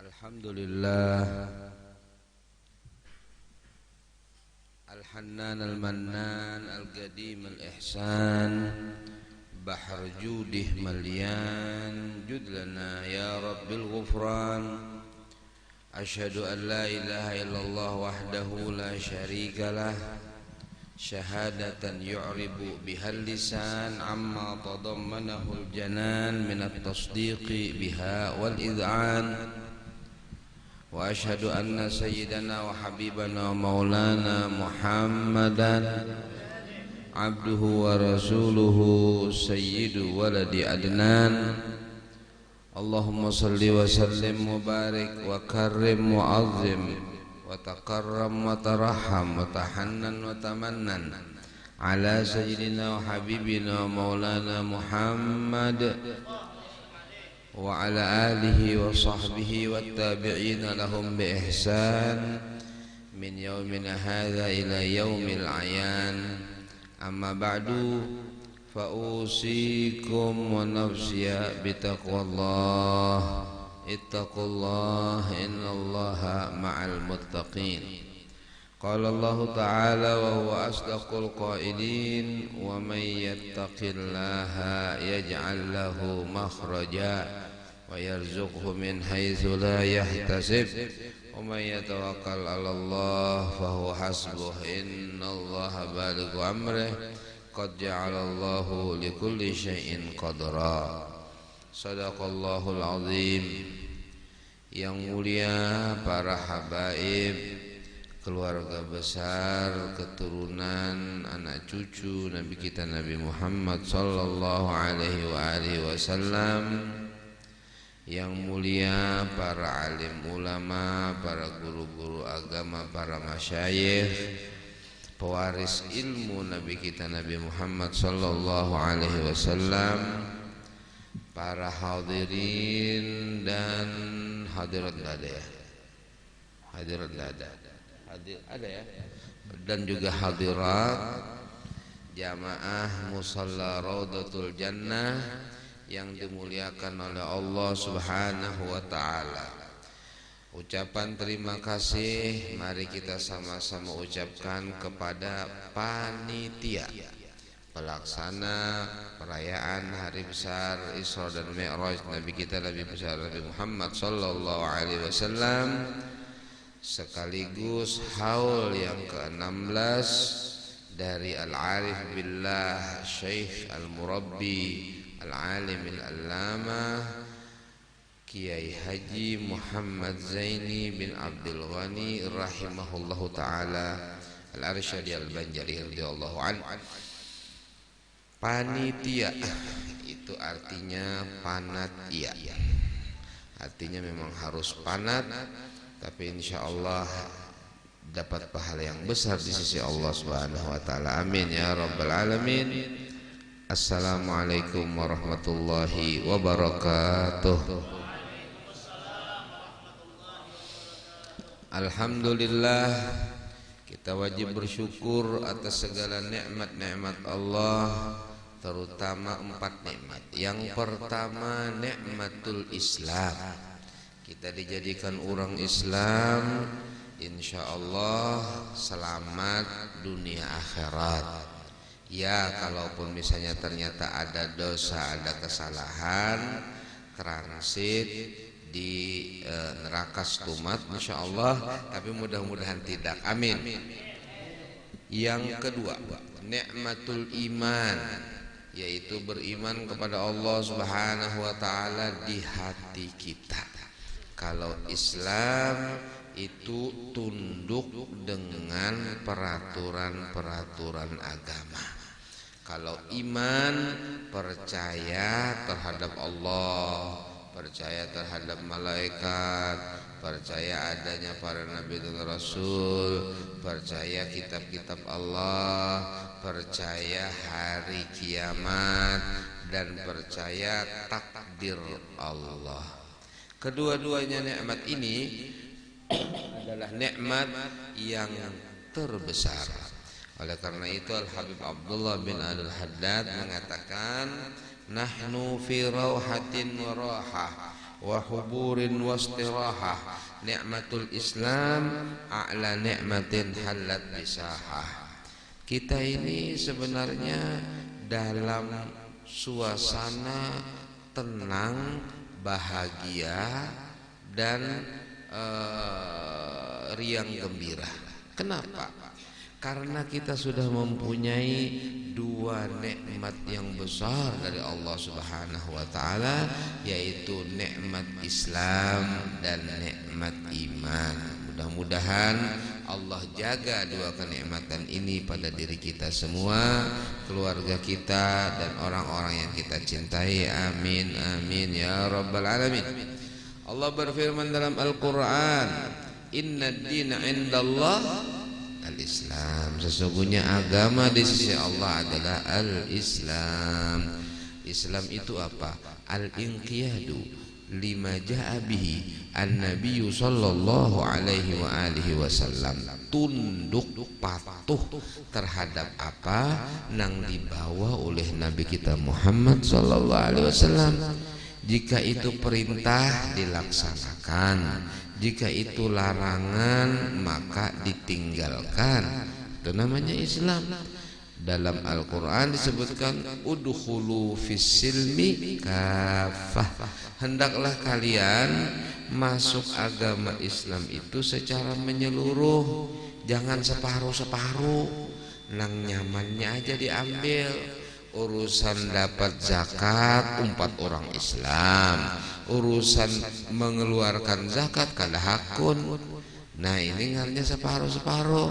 Alhamdulillah Al-Hannan Al-Mannan Al-Qadim Al-Ihsan Bahr Judih Malian Judlana Ya Rabbil Ghufran Ashhadu an la ilaha illallah wahdahu la syarika lah Syahadatan yu'ribu bihal lisan Amma tadammanahu al-janan Minat tasdiqi biha wal id'an Wa ashhadu anna sayyidana wa habibana maulana Muhammadan Abduhu wa rasuluhu sayyidu waladi adnan Allahumma salli wa sallim wa barik wa karrim wa azim wa taqarram wa taraham wa tahannan wa tamannan ala sayyidina wa habibina maulana Muhammad wa ala alihi wa sahbihi wa tabi'ina lahum bi ihsan min yaumina hadha ila yaumil ayan amma ba'du fa usikum wa nafsiya bi taqwallah ittaqullah innallaha ma'al muttaqin qala Allah ta'ala wa huwa asdaqul qailin wa may yattaqillaha yaj'al lahu makhraja wa yarzuqhu min haitsu la yahtasib wa may yatawakkal 'ala Allah fa huwa hasbuh innallaha balighu amrih qad ja'ala Allahu likulli syai'in qadra sadaqallahul azim. Yang mulia para habaib, keluarga besar, keturunan, anak cucu Nabi kita Nabi Muhammad sallallahu alaihi wa alihi wasallam. Yang mulia para alim ulama, para guru-guru agama, para masyayikh, pewaris ilmu Nabi kita Nabi Muhammad sallallahu alaihi wasallam, para hadirin dan hadirat ada ya. Hadirat ada. Hadir ada ya. Dan juga hadirat jamaah musalla Raudatul Jannah yang dimuliakan oleh Allah Subhanahu wa taala. Ucapan terima kasih mari kita sama-sama ucapkan kepada panitia pelaksana perayaan hari besar Isra dan Mi'raj Nabi kita Nabi besar Nabi Muhammad sallallahu alaihi wasallam, sekaligus haul yang ke-16 dari Al-Arif Billah Syekh Al-Murabbi Al-Alim Al-Allama Kiai Haji Muhammad Zaini bin Abdul Ghani rahimahullahu ta'ala Al-Arsyadi Al-Banjari radhiyallahu anhu. Panitia itu artinya panatia, artinya memang harus panat, tapi insyaallah dapat pahala yang besar di sisi Allah Subhanahu wa taala. Amin ya rabbal alamin. Assalamualaikum warahmatullahi wabarakatuh. Alhamdulillah, kita wajib bersyukur atas segala nikmat-nikmat Allah, terutama 4 nikmat. Yang pertama nikmatul Islam. Kita dijadikan orang Islam, insyaallah selamat dunia akhirat. Ya, kalaupun misalnya ternyata ada dosa, ada kesalahan, transit di neraka stumat insyaallah, tapi mudah-mudahan tidak. Amin. Yang kedua, nikmatul iman, yaitu beriman kepada Allah Subhanahu wa taala di hati kita. Kalau Islam itu tunduk dengan peraturan-peraturan agama. Kalau iman, percaya terhadap Allah, percaya terhadap malaikat, percaya adanya para nabi dan rasul, percaya kitab-kitab Allah, percaya hari kiamat, dan percaya takdir Allah. Kedua-duanya nikmat ini adalah nikmat yang terbesar. Oleh karena itu Al-Habib Abdullah bin Al-Haddad mengatakan, nahnu fi rauhatin wa rahah wa huburin wastirahah. Nikmatul Islam a'la nikmatin halat bisahah. Kita ini sebenarnya dalam suasana tenang, bahagia dan riang gembira. Kenapa? Karena kita sudah mempunyai dua nikmat yang besar dari Allah Subhanahu wa taala, yaitu nikmat Islam dan nikmat iman. Mudah-mudahan Allah jaga dua kenikmatan ini pada diri kita semua, keluarga kita dan orang-orang yang kita cintai. Amin amin ya rabbal alamin. Allah berfirman dalam Al-Qur'an, "Innad dina 'indallah al-Islam." Sesungguhnya agama di sisi Allah adalah al-Islam. Islam itu apa? Al-inqiyadu lima ja'a bihi an-nabiyyu sallallahu alaihi wa alihi wasallam. Tunduk patuh terhadap apa yang dibawa oleh Nabi kita Muhammad sallallahu alaihi wasallam. Jika itu perintah dilaksanakan, jika itu larangan maka ditinggalkan. Itu namanya Islam. Dalam Al-Quran disebutkan udkhulu fis-silmi kafah. Hendaklah kalian masuk agama Islam itu secara menyeluruh, jangan separuh-separuh. Nang nyamannya aja diambil. Urusan dapat zakat 4 orang Islam, urusan mengeluarkan zakat kada hakun. Nah ini ngarnya separuh-separuh.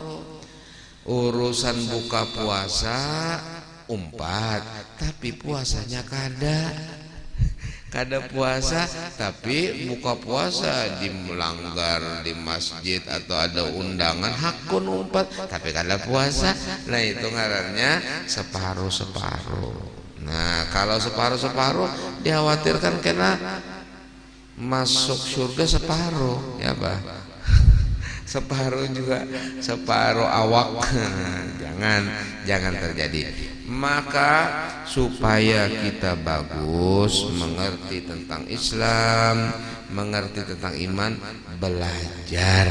Urusan buka puasa 4, tapi puasanya kada puasa, tapi buka puasa dimelanggar di masjid atau ada undangan hakun 4, tapi kada puasa. Nah itu ngarannya separuh-separuh. Nah kalau separuh-separuh dikhawatirkan kena masuk surga separuh, ya Pak. Separuh juga separuh awak. Jangan terjadi. Maka supaya kita bagus mengerti tentang Islam, mengerti tentang iman, belajar.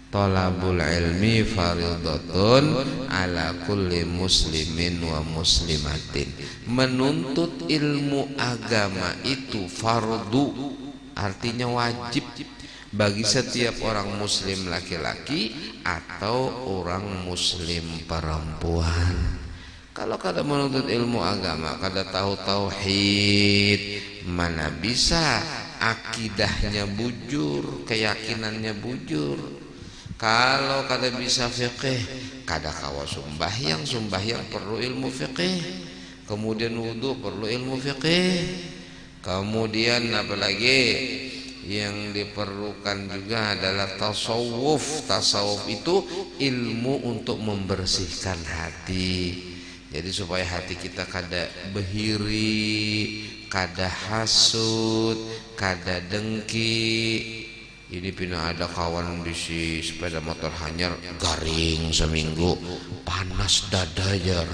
Thalabul ilmi fardhatun ala kulli muslimin wa muslimatin. Menuntut ilmu agama itu fardu, artinya wajib bagi setiap orang muslim laki-laki atau orang muslim perempuan. Kalau kada menuntut ilmu agama, kada tahu tauhid, mana bisa akidahnya bujur, keyakinannya bujur. Kalau kada bisa fiqih, kada kawa sembahyang perlu ilmu fiqih. Kemudian wudu perlu ilmu fiqih. Kemudian apalagi yang diperlukan juga adalah tasawuf. Tasawuf itu ilmu untuk membersihkan hati. Jadi supaya hati kita kada behiri, kada hasud, kada dengki. Ini pina ada kawan di si sepeda motor hanyar garing seminggu, panas dadajar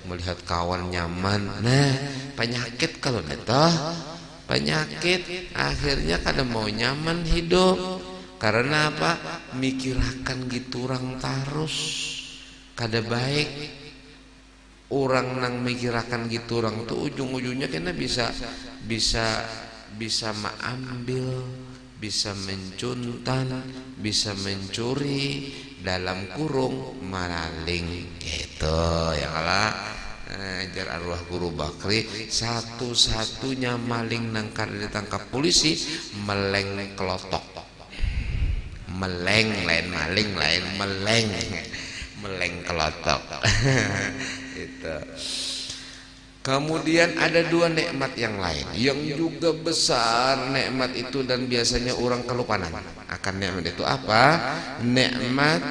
melihat kawan nyaman. Nah penyakit kalau neta, penyakit akhirnya kada mau nyaman hidup. Karena apa? Mikirakan gitu orang terus kada baik. Orang nang mikirakan gitu orang tuh ujung-ujungnya kena bisa mengambil, bisa mencuntan, bisa mencuri, dalam kurung maling gitu ya kalah. Ajar arwah guru Bakri, satu-satunya maling nang kada ditangkap polisi meleng kelotok. Meleng lain maling, lain meleng kelotok. Itu. Kemudian ada dua nikmat yang lain yang juga besar nikmat itu, dan biasanya orang kelupaan akan nikmat itu. Apa? Nikmat,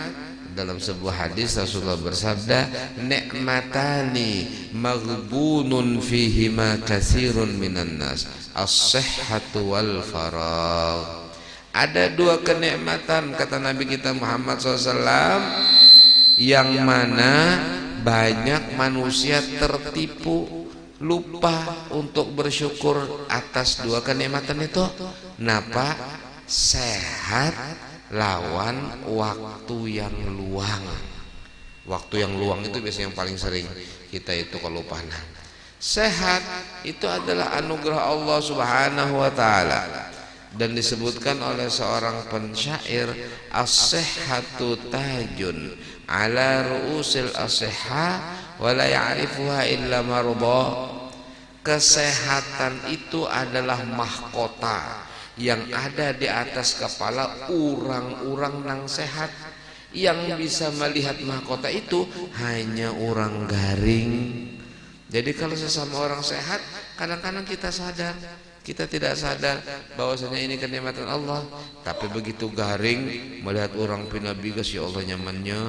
dalam sebuah hadis Rasulullah bersabda, nikmatani maghbunun fihima katsirun minan nas, as-sihhatu wal faragh. Ada dua kenikmatan kata Nabi kita Muhammad SAW yang mana banyak manusia tertipu lupa untuk bersyukur atas dua kenikmatan itu. Napa? Sehat lawan waktu yang luang. Waktu yang luang itu biasanya yang paling sering kita itu kelupaan. Sehat itu adalah anugerah Allah Subhanahu wa taala, dan disebutkan oleh seorang pensyair, as-sihhatu tajun ala ru'usil as-sihha wa la ya'rifuha illa marudha. Kesehatan itu adalah mahkota yang ada di atas kepala orang-orang yang sehat. Yang bisa melihat mahkota itu hanya orang garing. Jadi kalau sesama orang sehat, kadang-kadang kita sadar, kita tidak sadar bahwasanya ini kenikmatan Allah. Tapi begitu garing melihat orang pina bigas, ya Allah nyamannya,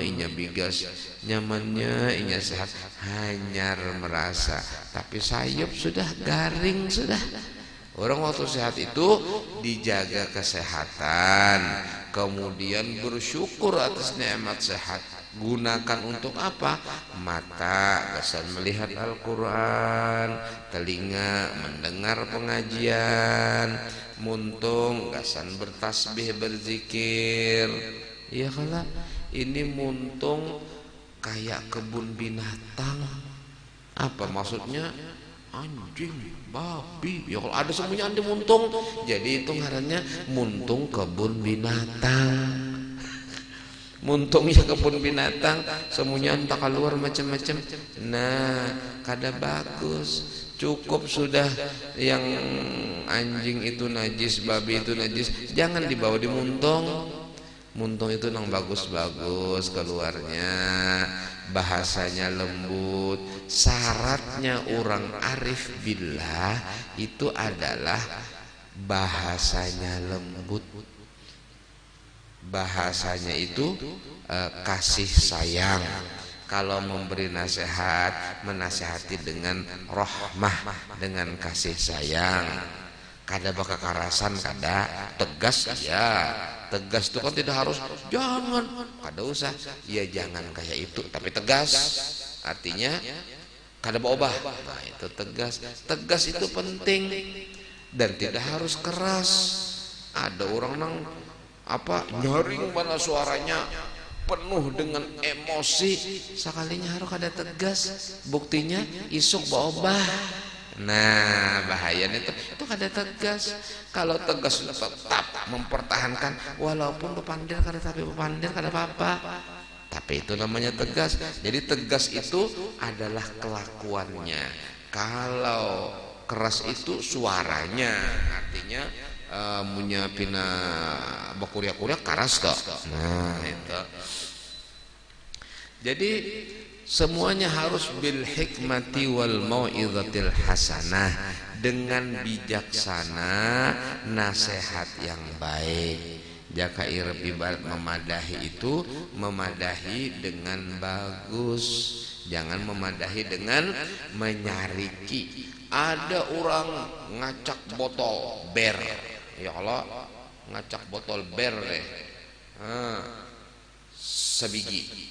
inya bigas, nyamannya, inya sehat, hanyar merasa. Tapi sayup sudah garing sudah. Orang waktu sehat itu dijaga kesehatan, kemudian bersyukur atas nikmat sehat. Gunakan untuk apa? Mata gasan melihat Al-Quran, telinga mendengar pengajian, muntung gasan bertasbih berzikir. Ya kalau ini muntung kayak kebun binatang. Apa maksudnya? Anjing, babi, ya kalau ada semuanya ada muntung, jadi itu ngarannya muntung kebun binatang. Muntungnya kebun binatang, semuanya entah keluar macam-macam. Nah, kada bagus. Cukup sudah yang anjing itu najis, babi itu najis, jangan dibawa di muntung. Muntung itu nang bagus-bagus keluarnya, bahasanya lembut. Syaratnya orang arif billah itu adalah bahasanya lembut. Bahasanya itu kasih sayang. Kalau memberi nasihat, menasihati dengan rahmah, dengan kasih sayang. Kada bakal kekerasan, kada tegas ya. Tegas itu kan tidak harus jangan, kada usah. Ya jangan kayak itu, tapi tegas. Artinya kada berubah. Nah, itu tegas. Tegas itu penting dan tidak harus keras. Ada orang nang apa nyaring mana suaranya penuh dengan emosi, sekalinya harus ada tegas. Buktinya isuk berubah. Nah bahayanya itu kada tegas. Kalau tegas tetap mempertahankan, walaupun pepandir kada, tapi pepandir kada apa-apa. Tapi itu namanya tegas. Jadi tegas itu adalah kelakuannya. Kalau keras itu suaranya, artinya punya pina bakuria-kuria karas kok. Nah itu. Jadi semuanya harus bil hikmati wal mau'izatil hasanah, dengan bijaksana, nasihat yang baik. Jaka irep ibarat memadahi itu memadahi dengan bagus, jangan memadahi dengan menyariki. Ada orang ngacak botol ber, ya Allah, ngacak botol ber deh, sebiji.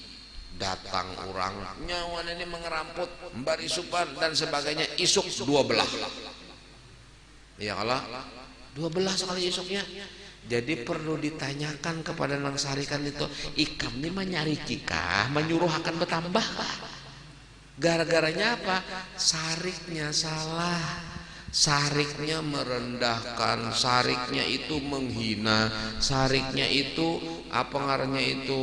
Datang orang nyawan ini mengeramput, mbari supan dan sebagainya, isuk 12. Ya Allah, 12 sekali isuknya. Jadi perlu ditanyakan kepada nang sarikan itu, ikam ini menyariki kah, menyuruh akan bertambah kah? Gara-garanya apa? Sariknya salah, sariknya merendahkan, sariknya itu menghina, sariknya itu apa ngarannya itu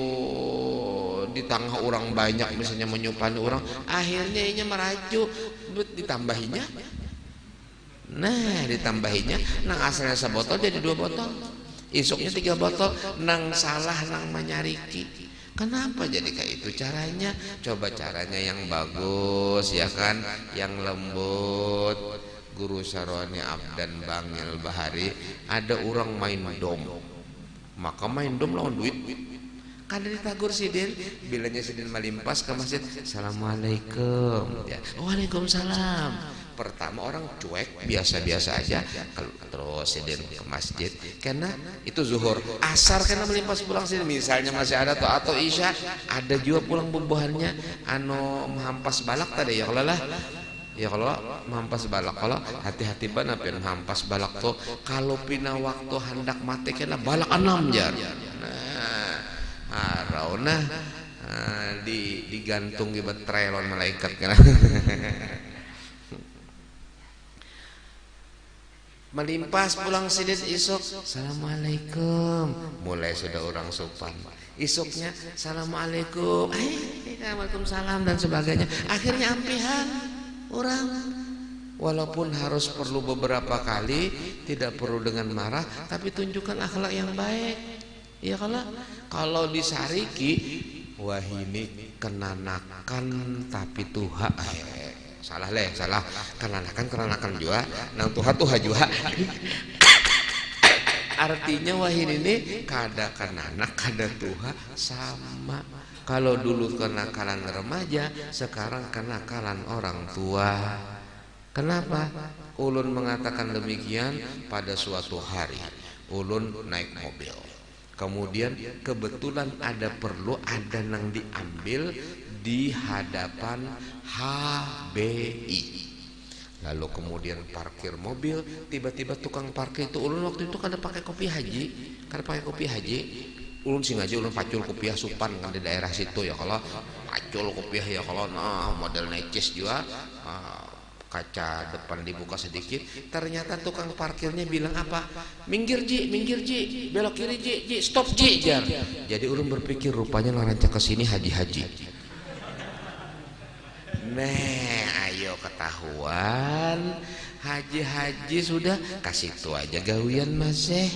di tengah orang banyak, misalnya menyupani orang, akhirnya ini merajuk, ditambahinya. Nah ditambahinya, nang asalnya sebotol jadi 2 botol, isuknya 3 botol, nang salah nang menyariki. Kenapa jadi kayak itu caranya? Coba caranya yang bagus ya kan, yang lembut. Guru Sarwani Abdan Bangil Bahari, ada orang main dom, maka main dom lawan duit. Kada ditagur sidin, bilanya sidin malimpas ke masjid, assalamualaikum ya, waalaikumsalam. Pertama orang cuek, biasa-biasa aja. Terus sidin ke masjid, karena itu zuhur, asar karena melimpas pulang sidin, misalnya masih ada atau isya, ada juga pulang bubuhannya anu menghampas balak tadi ya Allah lah. Ya kalau mampas balak, kalau hati-hati bana pen mampas balak tuh kalau pina waktu hendak mati kena balak 6 jar. Nah, harau nah digantung di betrelon malaikat kan. Melimpas pulang sidin isuk, assalamualaikum, mulai sudah orang sopan. Isuknya assalamualaikum, waalaikumsalam dan sebagainya. Akhirnya ampihan orang, walaupun harus perlu beberapa kali, tidak perlu dengan marah, tapi tunjukkan akhlak yang baik. Ya kalau disariki, wah ini kenanakan tapi tuha, salah kenanakan juga, nang tuha juga. Artinya wah ini kada kenanak kada tuha sama. Kalau dulu kenakalan remaja, sekarang kenakalan orang tua. Kenapa? Ulun mengatakan demikian pada suatu hari. Ulun naik mobil. Kemudian kebetulan ada perlu ada nang diambil di hadapan HBI. Lalu kemudian parkir mobil, tiba-tiba tukang parkir itu ulun waktu itu kada pakai kopi haji. Ulun sengaja ulun pacul kopiah supan kan di daerah situ ya, kalau pacul kopiah ya kalau model necis juga, kaca depan dibuka sedikit, ternyata tukang parkirnya bilang apa, minggir ji, belok kiri ji, stop ji jar. Jadi ulun berpikir rupanya ngarancak ke sini haji. Nah, ayo ketahuan haji sudah kasih itu aja gawian masih.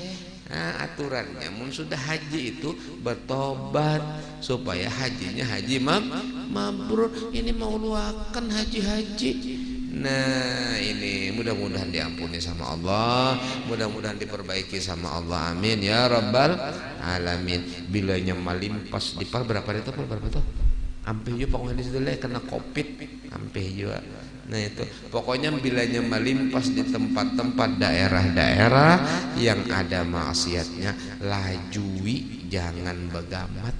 Nah, aturannya mun sudah haji itu bertobat supaya hajinya haji mabrur. Ini mau luakan haji. Nah, ini mudah-mudahan diampuni sama Allah, mudah-mudahan diperbaiki sama Allah. Amin ya rabbal alamin. Bilanya malimpas di berapa itu? Ampih juga pokoknya di situ kena covid, ampih juga. Nah itu pokoknya bilanya melimpas di tempat-tempat daerah-daerah yang ada maksiatnya, lajui, jangan begamat,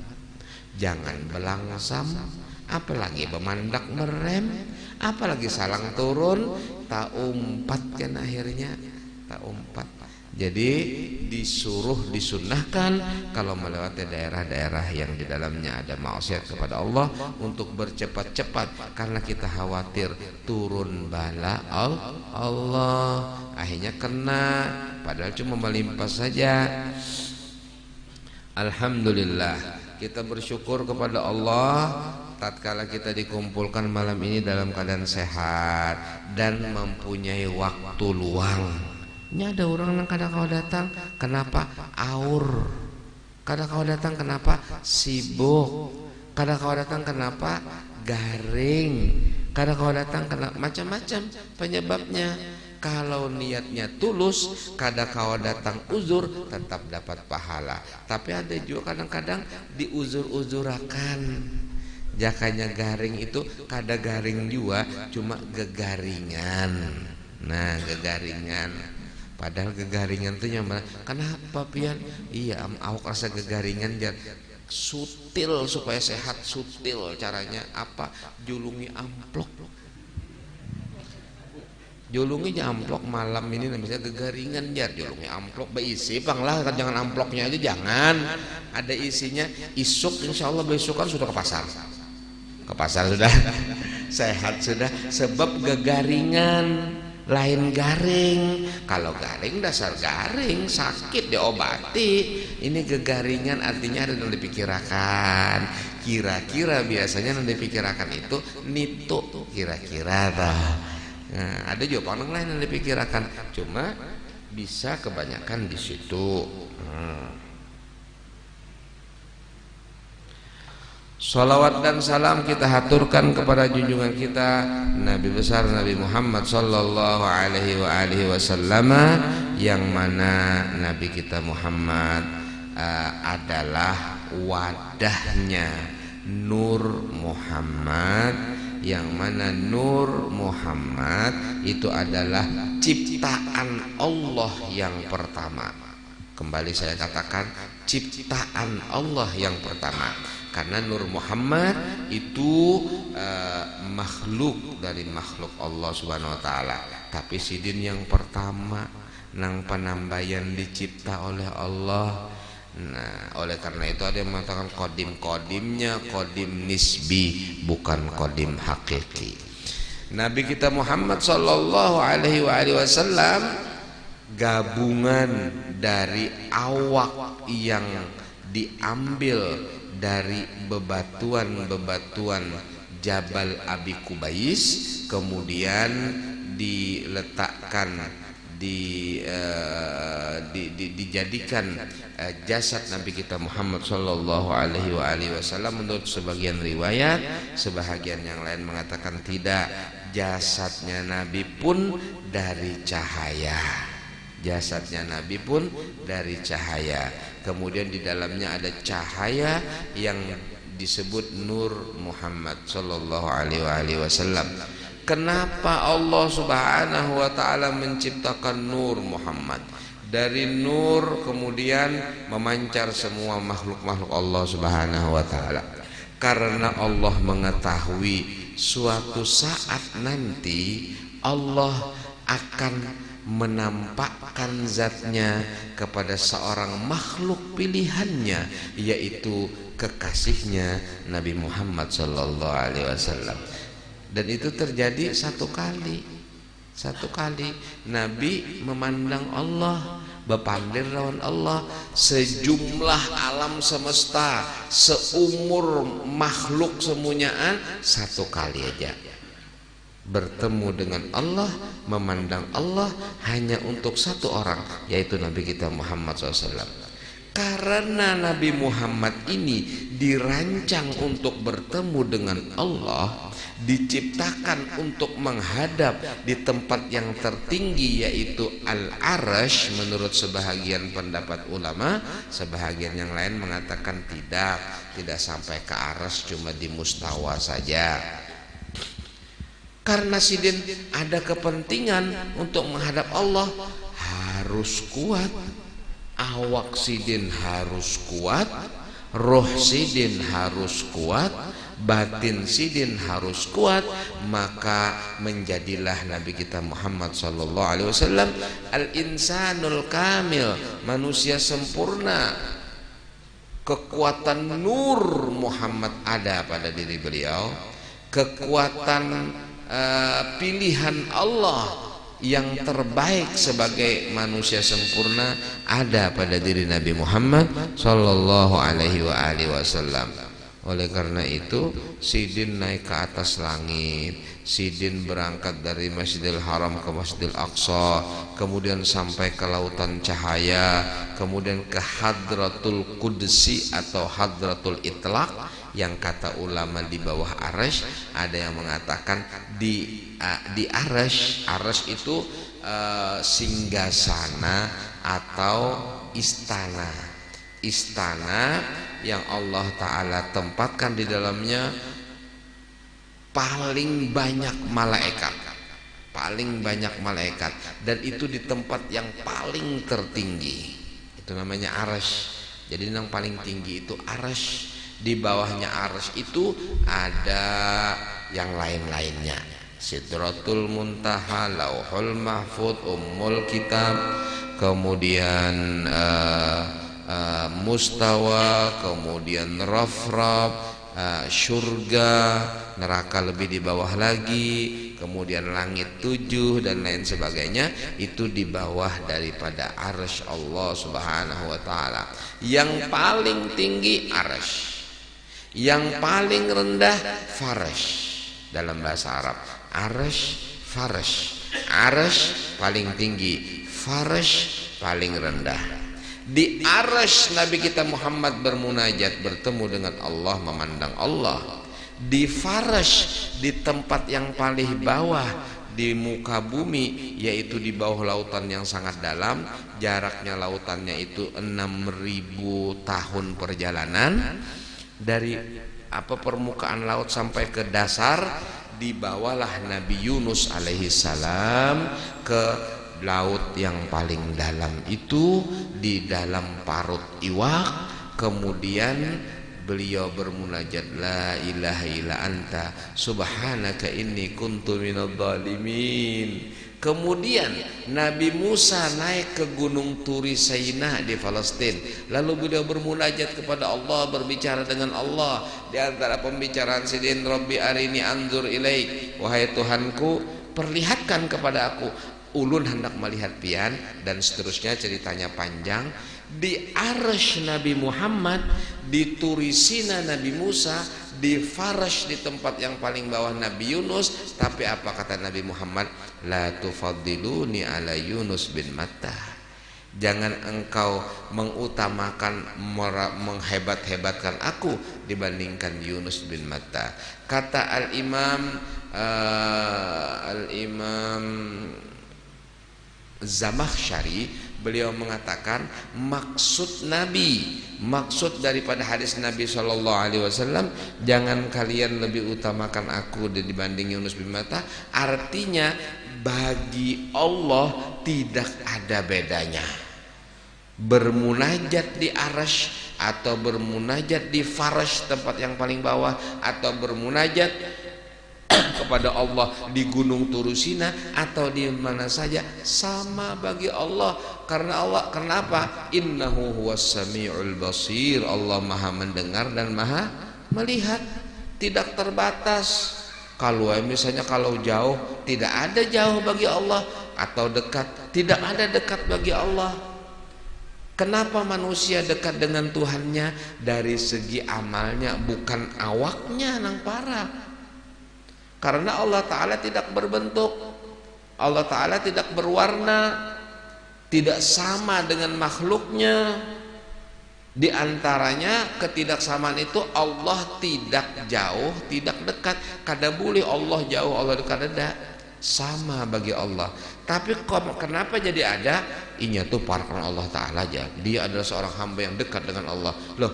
jangan belangsam, apalagi bemandak merem, apalagi salang turun, tak umpat kan akhirnya, tak umpat. Jadi disunahkan kalau melewati daerah-daerah yang di dalamnya ada maksiat kepada Allah untuk bercepat-cepat, karena kita khawatir turun bala Allah, akhirnya kena, padahal cuma melimpas saja. Alhamdulillah, kita bersyukur kepada Allah tatkala kita dikumpulkan malam ini dalam keadaan sehat dan mempunyai waktu luang. Ini ada orang yang kadang kau datang, kenapa aur? Kadang kau datang kenapa sibuk? Kadang kau datang kenapa garing? Kadang kau datang kenapa macam-macam penyebabnya. Kalau niatnya tulus, kadang kau datang uzur tetap dapat pahala. Tapi ada juga kadang-kadang diuzur-uzurakan. Jakanya garing itu kadang garing juga, cuma gegaringan. Nah, gegaringan. Padahal gegaringan itu nyaman. Kenapa pian? Iya, awak rasa gegaringan jar sutil supaya sehat, sutil caranya apa? Julungi amplok. Julungi amplok malam ini misalnya gegaringan jar, julungi amplok berisi panglah, kan jangan amploknya aja jangan. Ada isinya, isuk insyaallah besok kan sudah ke pasar. Ke pasar sudah. Sehat sudah, sebab gegaringan. Lain garing. Kalau garing dasar garing, sakit diobati. Ini gegaringan artinya ada yang dipikirkan. Kira-kira biasanya yang dipikirkan itu nitu kira-kira dah. Nah, ada juga orang lain yang dipikirkan, cuma bisa kebanyakan di situ. Salawat dan salam kita haturkan kepada junjungan kita Nabi besar Nabi Muhammad sallallahu alaihi wasallam, yang mana Nabi kita Muhammad adalah wadahnya Nur Muhammad, yang mana Nur Muhammad itu adalah ciptaan Allah yang pertama. Kembali saya katakan, ciptaan Allah yang pertama. Karena Nur Muhammad itu makhluk dari makhluk Allah Subhanahu wa taala. Tapi sidin yang pertama nang penambayan dicipta oleh Allah. Nah, oleh karena itu ada yang mengatakan kodim-kodimnya kodim nisbi, bukan kodim hakiki. Nabi kita Muhammad sallallahu alaihi wasallam gabungan dari awak yang diambil dari bebatuan-bebatuan Jabal Abi Kubais, kemudian diletakkan dijadikan jasad Nabi kita Muhammad sallallahu alaihi wasallam. Menurut sebagian riwayat, sebahagian yang lain mengatakan tidak, jasadnya Nabi pun dari cahaya. Jasadnya Nabi pun dari cahaya. Kemudian di dalamnya ada cahaya yang disebut Nur Muhammad sallallahu alaihi wasallam. Kenapa Allah Subhanahu wa taala menciptakan Nur Muhammad? Dari nur kemudian memancar semua makhluk-makhluk Allah Subhanahu wa taala. Karena Allah mengetahui suatu saat nanti Allah akan menampakkan zatnya kepada seorang makhluk pilihannya, yaitu kekasihnya Nabi Muhammad sallallahu alaihi wasallam. Dan itu terjadi satu kali Nabi memandang Allah, bepandir lawan Allah. Sejumlah alam semesta, seumur makhluk semuanyaan, satu kali aja bertemu dengan Allah, memandang Allah hanya untuk satu orang, yaitu Nabi kita Muhammad SAW. Karena Nabi Muhammad ini dirancang untuk bertemu dengan Allah, diciptakan untuk menghadap di tempat yang tertinggi, yaitu Al-Arsh menurut sebahagian pendapat ulama. Sebahagian yang lain mengatakan tidak sampai ke Arsh, cuma di mustawa saja. Karena sidin ada kepentingan untuk menghadap Allah, harus kuat, awak sidin harus kuat, roh sidin harus kuat, batin sidin harus kuat. Maka menjadilah Nabi kita Muhammad sallallahu alaihi wasallam al-insanul kamil, manusia sempurna. Kekuatan Nur Muhammad ada pada diri beliau, kekuatan pilihan Allah yang terbaik sebagai manusia sempurna ada pada diri Nabi Muhammad sallallahu alaihi wasallam. Oleh karena itu, sidin naik ke atas langit, sidin berangkat dari Masjidil Haram ke Masjidil Aqsa, kemudian sampai ke lautan cahaya, kemudian ke Hadratul Qudsi atau Hadratul Itlaq, yang kata ulama di bawah Arsh. Ada yang mengatakan di Arsh itu singgasana atau istana yang Allah Ta'ala tempatkan di dalamnya paling banyak malaikat, dan itu di tempat yang paling tertinggi, itu namanya Arsh. Jadi yang paling tinggi itu Arsh. Di bawahnya Arsh itu ada yang lain-lainnya, Sidratul Muntaha, Lauhul Mahfud, Ummul Kitab, kemudian Mustawa, kemudian Rafraf, surga, neraka lebih di bawah lagi, kemudian langit 7 dan lain sebagainya. Itu di bawah daripada Arsh Allah Subhanahu wa ta'ala. Yang paling tinggi Arsh, yang paling rendah Farsh. Dalam bahasa Arab Arsh, Farsh. Arsh paling tinggi, Farsh paling rendah. Di Arsh Nabi kita Muhammad bermunajat, bertemu dengan Allah, memandang Allah. Di Farsh, di tempat yang paling bawah di muka bumi, yaitu di bawah lautan yang sangat dalam, jaraknya lautannya itu 6.000 tahun perjalanan. Dari permukaan laut sampai ke dasar, dibawalah Nabi Yunus alaihi salam ke laut laut yang paling dalam itu, di dalam parut iwak. Kemudian beliau bermunajat, la ilaha illa anta subhanaka inni kuntu minadh dhalimin. Kemudian Nabi Musa naik ke gunung Turi Saina di Palestina. Lalu beliau bermunajat kepada Allah, berbicara dengan Allah. Di antara pembicaraan sidin, Rabbi arini anzur ilaik, wahai Tuhanku, perlihatkan kepada aku. Ulun hendak melihat pian, dan seterusnya ceritanya panjang. Di Arsy Nabi Muhammad, di Turi Sina Nabi Musa, di Farash di tempat yang paling bawah Nabi Yunus. Tapi apa kata Nabi Muhammad? La tufaddiluni ala Yunus bin Matta. Jangan engkau mengutamakan, menghebat-hebatkan aku dibandingkan Yunus bin Matta. Kata Al-Imam Zamakhsyari, beliau mengatakan maksud Nabi, maksud daripada hadis Nabi SAW, jangan kalian lebih utamakan aku dibanding Yunus bin Matta. Artinya bagi Allah tidak ada bedanya bermunajat di Arsy atau bermunajat di Farash tempat yang paling bawah, atau bermunajat kepada Allah di Gunung Turusina atau di mana saja, sama bagi Allah. Karena Allah, kenapa? Innahu huwas samiul basir. Allah maha mendengar dan maha melihat, tidak terbatas. Kalau misalnya kalau jauh, tidak ada jauh bagi Allah, atau dekat, tidak ada dekat bagi Allah. Kenapa manusia dekat dengan Tuhannya? Dari segi amalnya, bukan awaknya nang parah. Karena Allah Ta'ala tidak berbentuk, Allah Ta'ala tidak berwarna, tidak sama dengan makhluknya. Di antaranya ketidaksamaan itu, Allah tidak jauh, tidak dekat. Kada boleh Allah jauh, Allah dekat, ada. Sama bagi Allah. Tapi kenapa jadi ada? Inya tuh parakan Allah Ta'ala aja. Dia adalah seorang hamba yang dekat dengan Allah. Loh,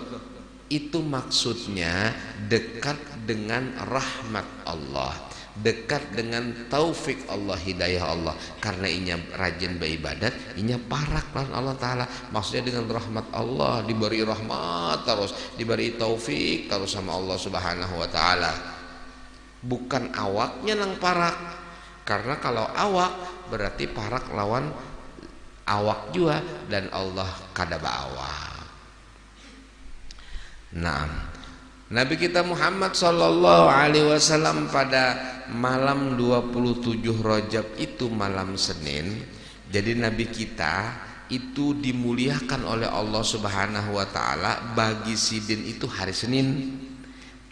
itu maksudnya dekat dengan rahmat Allah, dekat dengan taufik Allah, hidayah Allah. Karena inya rajin beribadat, inya parak lawan Allah Ta'ala. Maksudnya dengan rahmat Allah, diberi rahmat terus, diberi taufik terus sama Allah Subhanahu wa Ta'ala. Bukan awaknya nang parak. Karena kalau awak berarti parak lawan awak juga, dan Allah kada bawah. Nah, Nabi kita Muhammad sallallahu alaihi wasallam pada malam 27 Rajab itu malam Senin. Jadi Nabi kita itu dimuliakan oleh Allah Subhanahu wa Ta'ala. Bagi sidin itu hari Senin.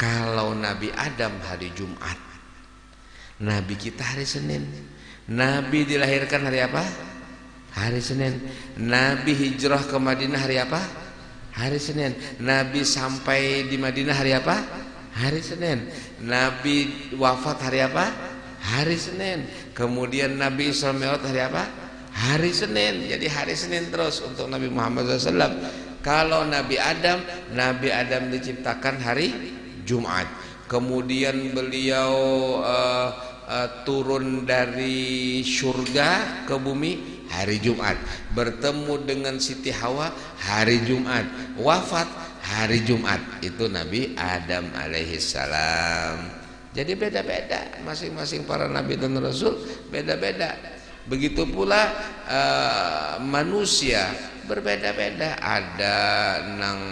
Kalau Nabi Adam hari Jumat, Nabi kita hari Senin. Nabi dilahirkan hari apa? Hari Senin. Nabi hijrah ke Madinah hari apa? Hari Senin. Nabi sampai di Madinah hari apa? Hari Senin. Nabi wafat hari apa? Hari Senin. Kemudian Nabi Isra Mi'raj hari apa? Hari Senin. Jadi hari Senin terus untuk Nabi Muhammad SAW. Kalau Nabi Adam diciptakan hari Jumat. Kemudian beliau turun dari surga ke bumi hari Jumat, bertemu dengan Siti Hawa hari Jumat, wafat hari Jumat. Itu Nabi Adam alaihissalam. Jadi beda-beda, masing-masing para nabi dan rasul beda-beda. Begitu pula manusia berbeda-beda. Ada nang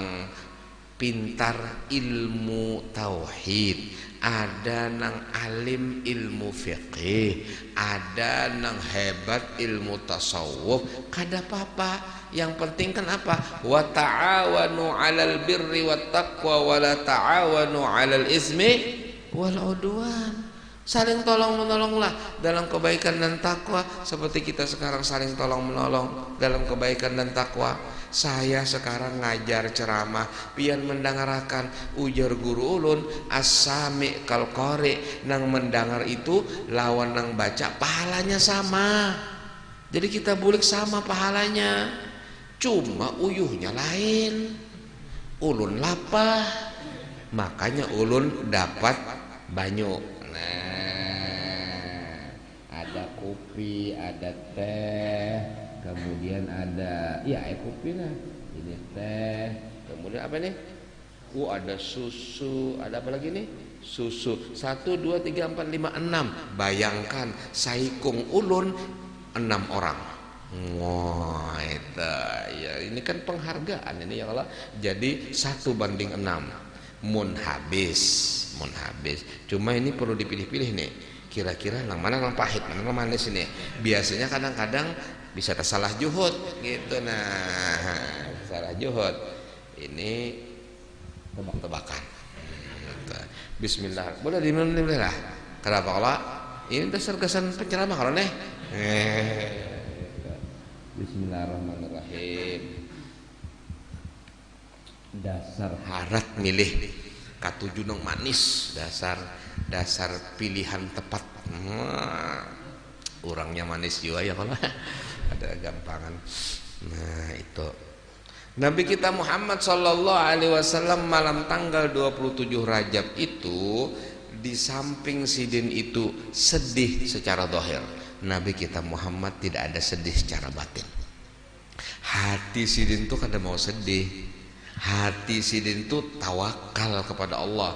pintar ilmu tauhid, ada nang alim ilmu fiqih, ada nang hebat ilmu tasawuf. Kada apa-apa, yang penting kan apa? Wa ta'awanu 'alal birri wat taqwa wa la ta'awanu 'alal ismi wal 'udwan. Saling tolong menolonglah dalam kebaikan dan takwa, seperti kita sekarang saling tolong menolong dalam kebaikan dan takwa. Saya sekarang ngajar ceramah, pian mendengarakan ujar guru ulun as-sami kal qari, nang mendengar itu lawan nang baca pahalanya sama. Jadi kita bulik sama pahalanya, cuma uyuhnya lain. Ulun lapah, makanya ulun dapat banyak. Nah, ada kopi, ada teh, kemudian ada ya air kopi lah, ini teh, kemudian apa nih? Ada susu, ada apa lagi nih? Susu 1, 2, 3, 4, 5, 6. Bayangkan saikung ulun 6 orang. Wah, itu ya ini kan penghargaan ini ya Allah. Jadi 1:6. Mun habis. Cuma ini perlu dipilih-pilih nih. Kira-kira yang mana yang pahit, mana yang manis ini. Biasanya kadang-kadang bisa tersalah juhud gitu. Nah, salah juhud. Ini tebak-tebakan. Bismillah. Boleh diminum lah. Kenapa kalau ini dasar kesan penceramah kalau nih. Bismillahirrahmanirrahim. Dasar harat milih katujuh nong manis, dasar pilihan tepat. Orangnya manis juga ya kalau ada gampangan. Nah itu Nabi kita Muhammad Sallallahu Alaihi Wasallam malam tanggal 27 Rajab itu di samping sidin itu sedih secara zahir, Nabi kita Muhammad tidak ada sedih secara batin. Hati sidin itu kada mau sedih, hati sidin itu tawakal kepada Allah.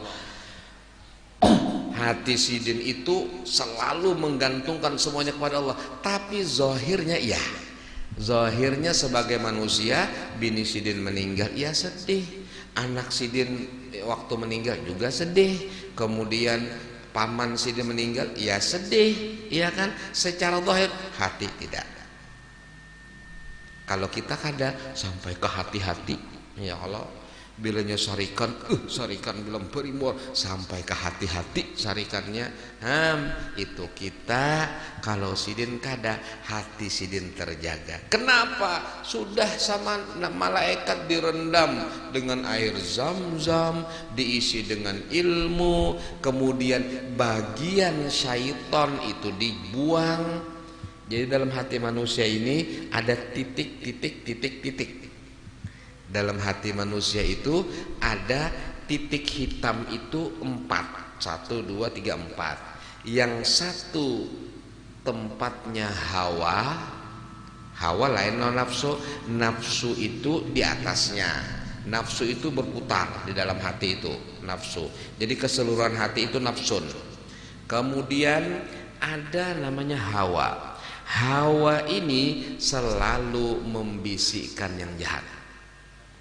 Hati sidin itu selalu menggantungkan semuanya kepada Allah. Tapi zahirnya ya, zahirnya sebagai manusia, bini sidin meninggal ya sedih, anak sidin waktu meninggal juga sedih, kemudian paman sidin meninggal ya sedih, ya kan? Secara zahir, hati tidak. Kalau kita kada sampai ke hati-hati, ya Allah, bilanya sarikan belum berimur sampai ke hati-hati sarikannya. Itu kita kalau sidin kada, hati sidin terjaga. Kenapa? Sudah sama malaikat direndam dengan air zam-zam, diisi dengan ilmu, kemudian bagian syaitan itu dibuang. Jadi dalam hati manusia ini ada titik. Dalam hati manusia itu ada titik hitam itu 4. 1, 2, 3, 4. Yang satu tempatnya hawa lain nafsu. Nafsu itu di atasnya. Nafsu itu berputar di dalam hati itu, nafsu. Jadi keseluruhan hati itu nafsun. Kemudian ada namanya hawa. Hawa ini selalu membisikkan yang jahat.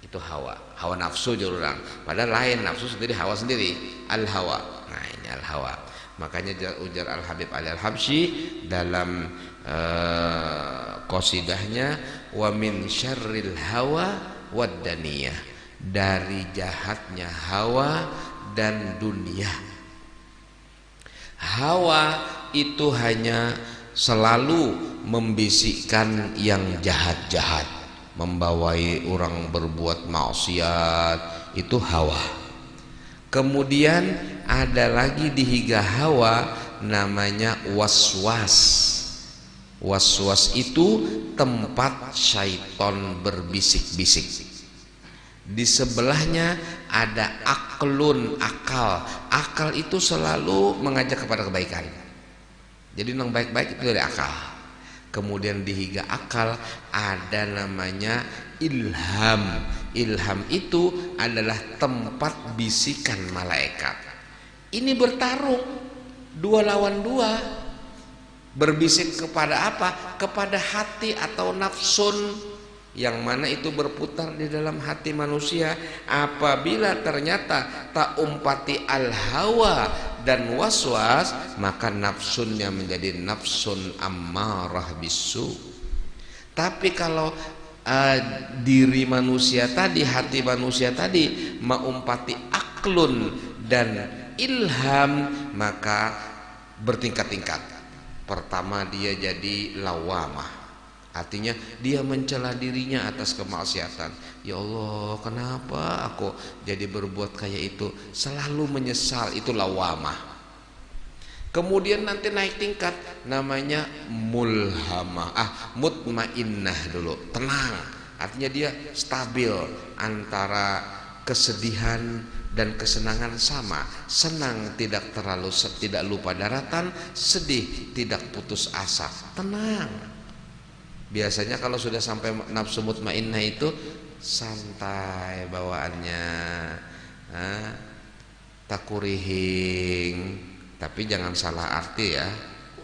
Itu hawa nafsu jurang. Padahal lain, nafsu sendiri, hawa sendiri. Al-hawa. Nah ini al-hawa. Makanya ujar Al-Habib Ali Al-Habsyi dalam qasidahnya, wa min syarril hawa wad daniyah, dari jahatnya hawa dan dunia. Hawa itu hanya selalu membisikkan yang jahat-jahat, membawai orang berbuat maksiat, itu hawa. Kemudian ada lagi di higa hawa namanya waswas. Waswas itu tempat syaitan berbisik-bisik. Di sebelahnya ada aklun, akal. Akal itu selalu mengajak kepada kebaikan. Jadi yang baik-baik itu dari akal. Kemudian di higa akal ada namanya ilham. Ilham itu adalah tempat bisikan malaikat. Ini bertarung 2 lawan 2. Berbisik kepada apa? Kepada hati atau nafsun, yang mana itu berputar di dalam hati manusia. Apabila ternyata tak umpati al-hawa dan waswas, maka nafsunnya menjadi nafsun ammarah bisu. Tapi kalau diri manusia tadi, hati manusia tadi maumpati aklun dan ilham, maka bertingkat-tingkat. Pertama dia jadi lawamah, artinya dia mencela dirinya atas kemaksiatan. Ya Allah, kenapa aku jadi berbuat kayak itu? Selalu menyesal, itu lawamah. Kemudian nanti naik tingkat namanya mulhamah. Mutmainnah dulu, tenang. Artinya dia stabil antara kesedihan dan kesenangan sama. Senang tidak terlalu, tidak lupa daratan, sedih tidak putus asa, tenang. Biasanya kalau sudah sampai nafsu mutmainnah itu santai bawaannya, takurihing. Tapi jangan salah arti ya,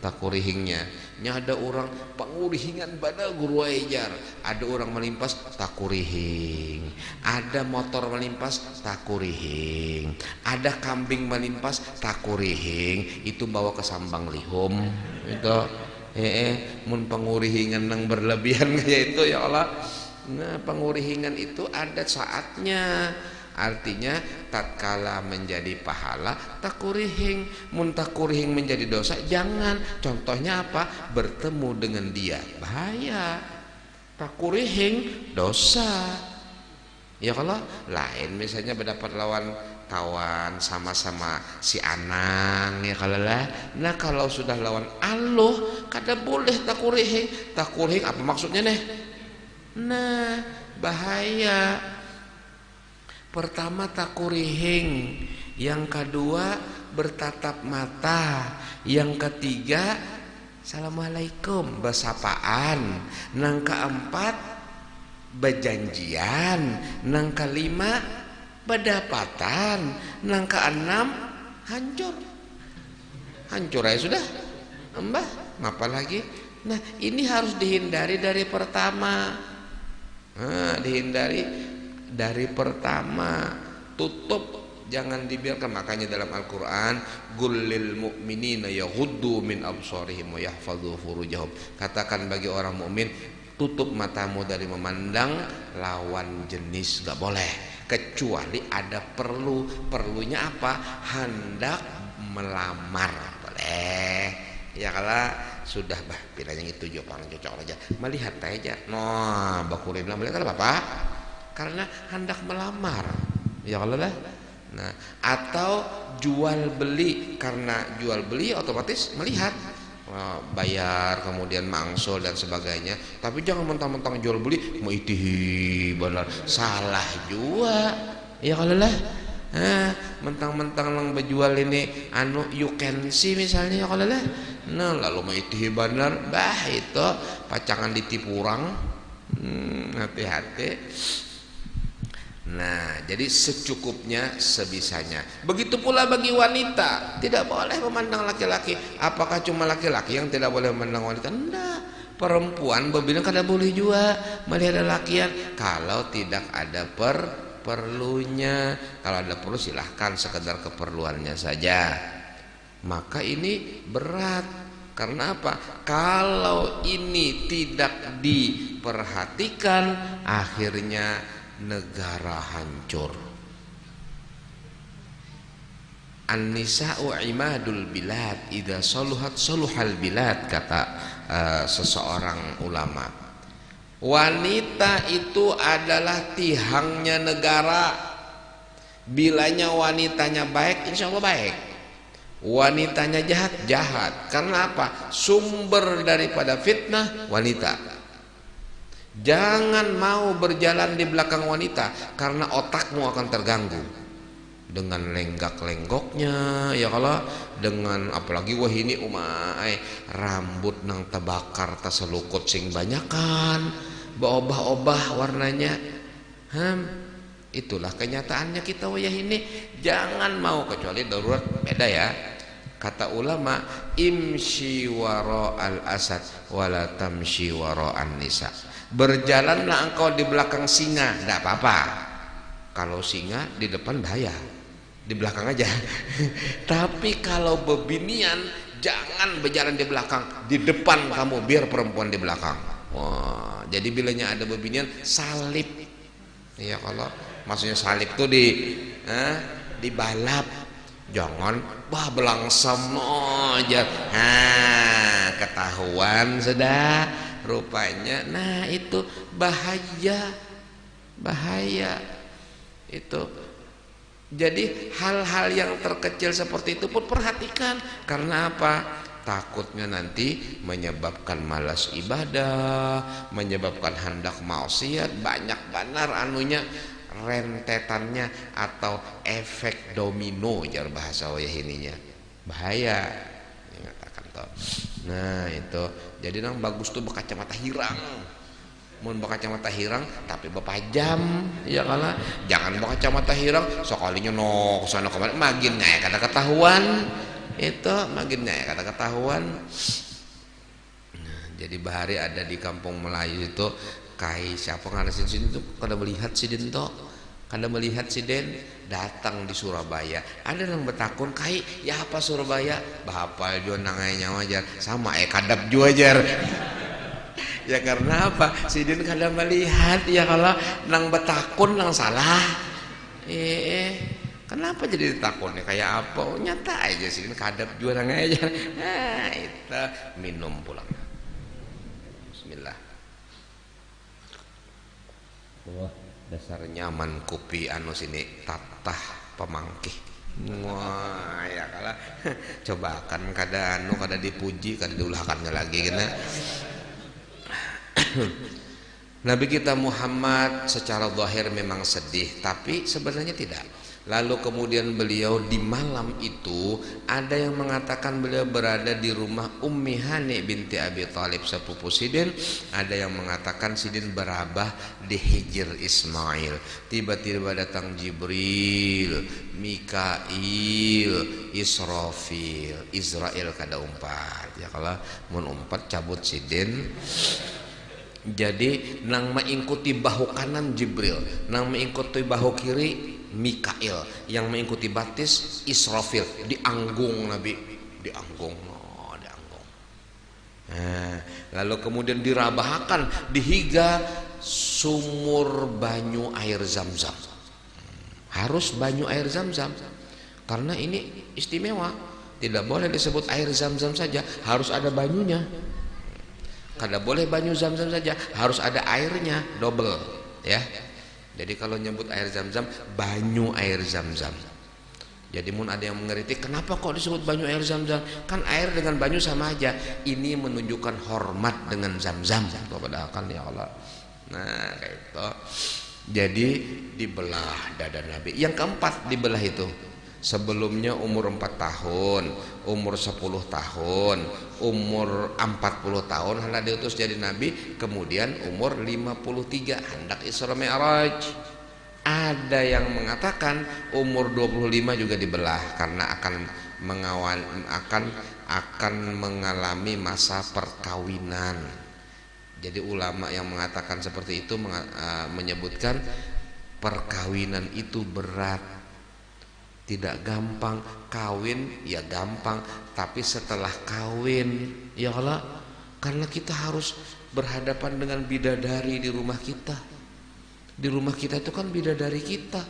takurihingnya. Nya ada orang pangurihingan pada guru ejar, ada orang melimpas takurihing, ada motor melimpas takurihing, ada kambing melimpas takurihing, itu bawa ke sambang lihum itu. Mun pangurihingan nang berlebihan kayak itu ya Allah. Nah, pangurihingan itu ada saatnya. Artinya tatkala menjadi pahala takurihing, mun takurihing menjadi dosa jangan. Contohnya apa? Bertemu dengan dia bahaya, takurihing dosa. Ya kalau lain misalnya berdapat lawan kawan sama-sama si Anang ya kalau lah. Nah kalau sudah lawan Allah kada boleh takurihing. Takurihing apa maksudnya nih? Nah bahaya. Pertama takurihing, yang kedua bertatap mata, yang ketiga assalamualaikum bersapaan, nang keempat berjanjian, nang kelima berdapatan, nang keenam hancur aja sudah mbah apa lagi. Nah ini harus dihindari dari pertama. Dihindari dari pertama, tutup, jangan dibiarkan. Makanya dalam Al-Quran, gullil mu'minina yaghuddu min absarihim wa yahfadhu furujahum. Katakan bagi orang mukmin, tutup matamu dari memandang lawan jenis, gak boleh kecuali ada perlunya apa? Hendak melamar boleh ya. Kalau sudah bah pilih yang itu juga paling cocok aja, melihat aja bakurin lah melihat apa karena hendak melamar ya kalau lah. Nah atau jual beli, karena jual beli otomatis melihat, bayar kemudian mangsul dan sebagainya. Tapi jangan mentang-mentang jual beli mau itihi benar, salah juga ya kalau lah. Mentang-mentang lang berjual ini you can see misalnya ya kalau lah. Nah lalu mau itihi benar bah itu pacangan ditipu orang. Hati-hati. Nah jadi secukupnya sebisanya. Begitu pula bagi wanita, tidak boleh memandang laki-laki. Apakah cuma laki-laki yang tidak boleh memandang wanita? Enggak, perempuan berbilang kada boleh juga melihat lelakian kalau tidak ada perlunya. Kalau ada perlu silahkan sekedar keperluannya saja. Maka ini berat. Karena apa? Kalau ini tidak diperhatikan, akhirnya negara hancur. An-nisa'u imadul bilad, idza saluhat saluhal bilad, kata seseorang ulama. Wanita itu adalah tihangnya negara. Bilanya wanitanya baik, insya Allah baik. Wanitanya jahat, jahat. Karena apa? Sumber daripada fitnah wanita. Jangan mau berjalan di belakang wanita, karena otakmu akan terganggu dengan lenggak-lenggoknya ya kalau, dengan apalagi wah ini umai rambut nang terbakar taselukut sing banyakan, berubah-ubah warnanya. Itulah kenyataannya kita wayah ini. Jangan mau, kecuali darurat beda ya. Kata ulama, imshi wara al-asad wala tamshi wara an-nisa. Berjalanlah engkau di belakang singa, tidak apa-apa. Kalau singa di depan bahaya, di belakang aja. Tapi kalau bebinian jangan berjalan di belakang, di depan kamu, biar perempuan di belakang. Wah, jadi bilanya ada bebinian salib. Ya kalau maksudnya salib tuh dibalap. Jangan belangsam aja. Ketahuan sudah rupanya. Nah itu bahaya itu. Jadi hal-hal yang terkecil seperti itu pun perhatikan. Karena apa? Takutnya nanti menyebabkan malas ibadah, menyebabkan hendak maksiat. Banyak benar anunya, rentetannya atau efek domino jar bahasa wayah ininya. Bahaya. Ingatakan toh. Nah itu jadi nang bagus tuh berkacamata hirang, mau berkacamata hirang tapi berpajam ya kalah, jangan berkacamata hirang sekalinya no sana kemarin magin ya kata ketahuan itu magin ya kata ketahuan. Nah, jadi bahari ada di kampung Melayu itu kai siapa ngarasin sini tuh kada melihat si Den to, kada melihat si Den datang di Surabaya, ada yang bertakun kai ya apa Surabaya bahapal jua nangai nyawa jar sama kadap jua jar. Ya karena apa si Den kada melihat ya kalau nang betakun nang salah kenapa jadi ditakun kayak apa nyata aja si Den kadap jua nangai aja. Nah itu minum pulang. Bismillah. Wah dasar nyaman kopi anu sini tatah pemangkih. Wah ya kalah cobakan kada anu kada dipuji kada diulahkannya lagi kena. Nabi kita Muhammad secara zahir memang sedih tapi sebenarnya tidak. Lalu kemudian beliau di malam itu ada yang mengatakan beliau berada di rumah Ummi Hani binti Abi Thalib sepupu Sidin, ada yang mengatakan Sidin berabah di Hijr Ismail. Tiba-tiba datang Jibril, Mikail, Israfil, Israel kada umpat. Ya kalau mun umpat cabut Sidin. Jadi nang mengikuti bahu kanan Jibril, nang mengikuti bahu kiri Mikail, yang mengikuti batis Israfil, dianggung Nabi, dianggung, oh, dianggung. Nah, lalu kemudian dirabahkan dihiga sumur banyu air Zam-Zam. Harus banyu air Zam-Zam karena ini istimewa, tidak boleh disebut air Zam-Zam saja, harus ada banyunya. Kada boleh banyu Zam-Zam saja, harus ada airnya double ya. Jadi kalau nyebut air Zam-Zam, banyu air Zam-Zam. Jadi mun ada yang mengkritik, kenapa kok disebut banyu air Zam-Zam? Kan air dengan banyu sama aja. Ini menunjukkan hormat dengan Zam-Zam. Padahal kan ya Allah. Nah kayak itu. Jadi dibelah dada Nabi. Yang keempat dibelah itu. Sebelumnya umur 4 tahun, umur 10 tahun, umur 40 tahun hendak diutus jadi nabi, kemudian umur 53 hendak Isra Mi'raj. Ada yang mengatakan umur 25 juga dibelah karena akan mengalami masa perkawinan. Jadi ulama yang mengatakan seperti itu menyebutkan perkawinan itu berat. Tidak gampang, kawin ya gampang, tapi setelah kawin ya Allah, karena kita harus berhadapan dengan bidadari di rumah kita. Di rumah kita itu kan bidadari kita.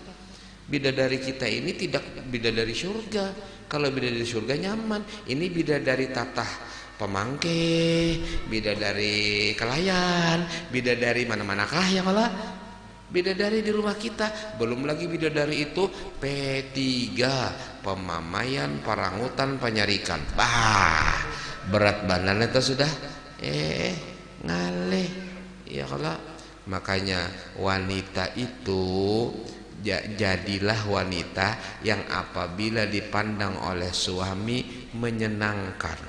Bidadari kita ini tidak bidadari surga. Kalau bidadari surga nyaman, ini bidadari tatah pemangke, bidadari kelayan, bidadari mana-manakah ya Allah. Bidadari di rumah kita, belum lagi bidadari itu P3 pemamaian, parangutan, penyarikan. Bah, berat badan itu sudah ngaleh ya kalau. Makanya wanita itu jadilah wanita yang apabila dipandang oleh suami menyenangkan,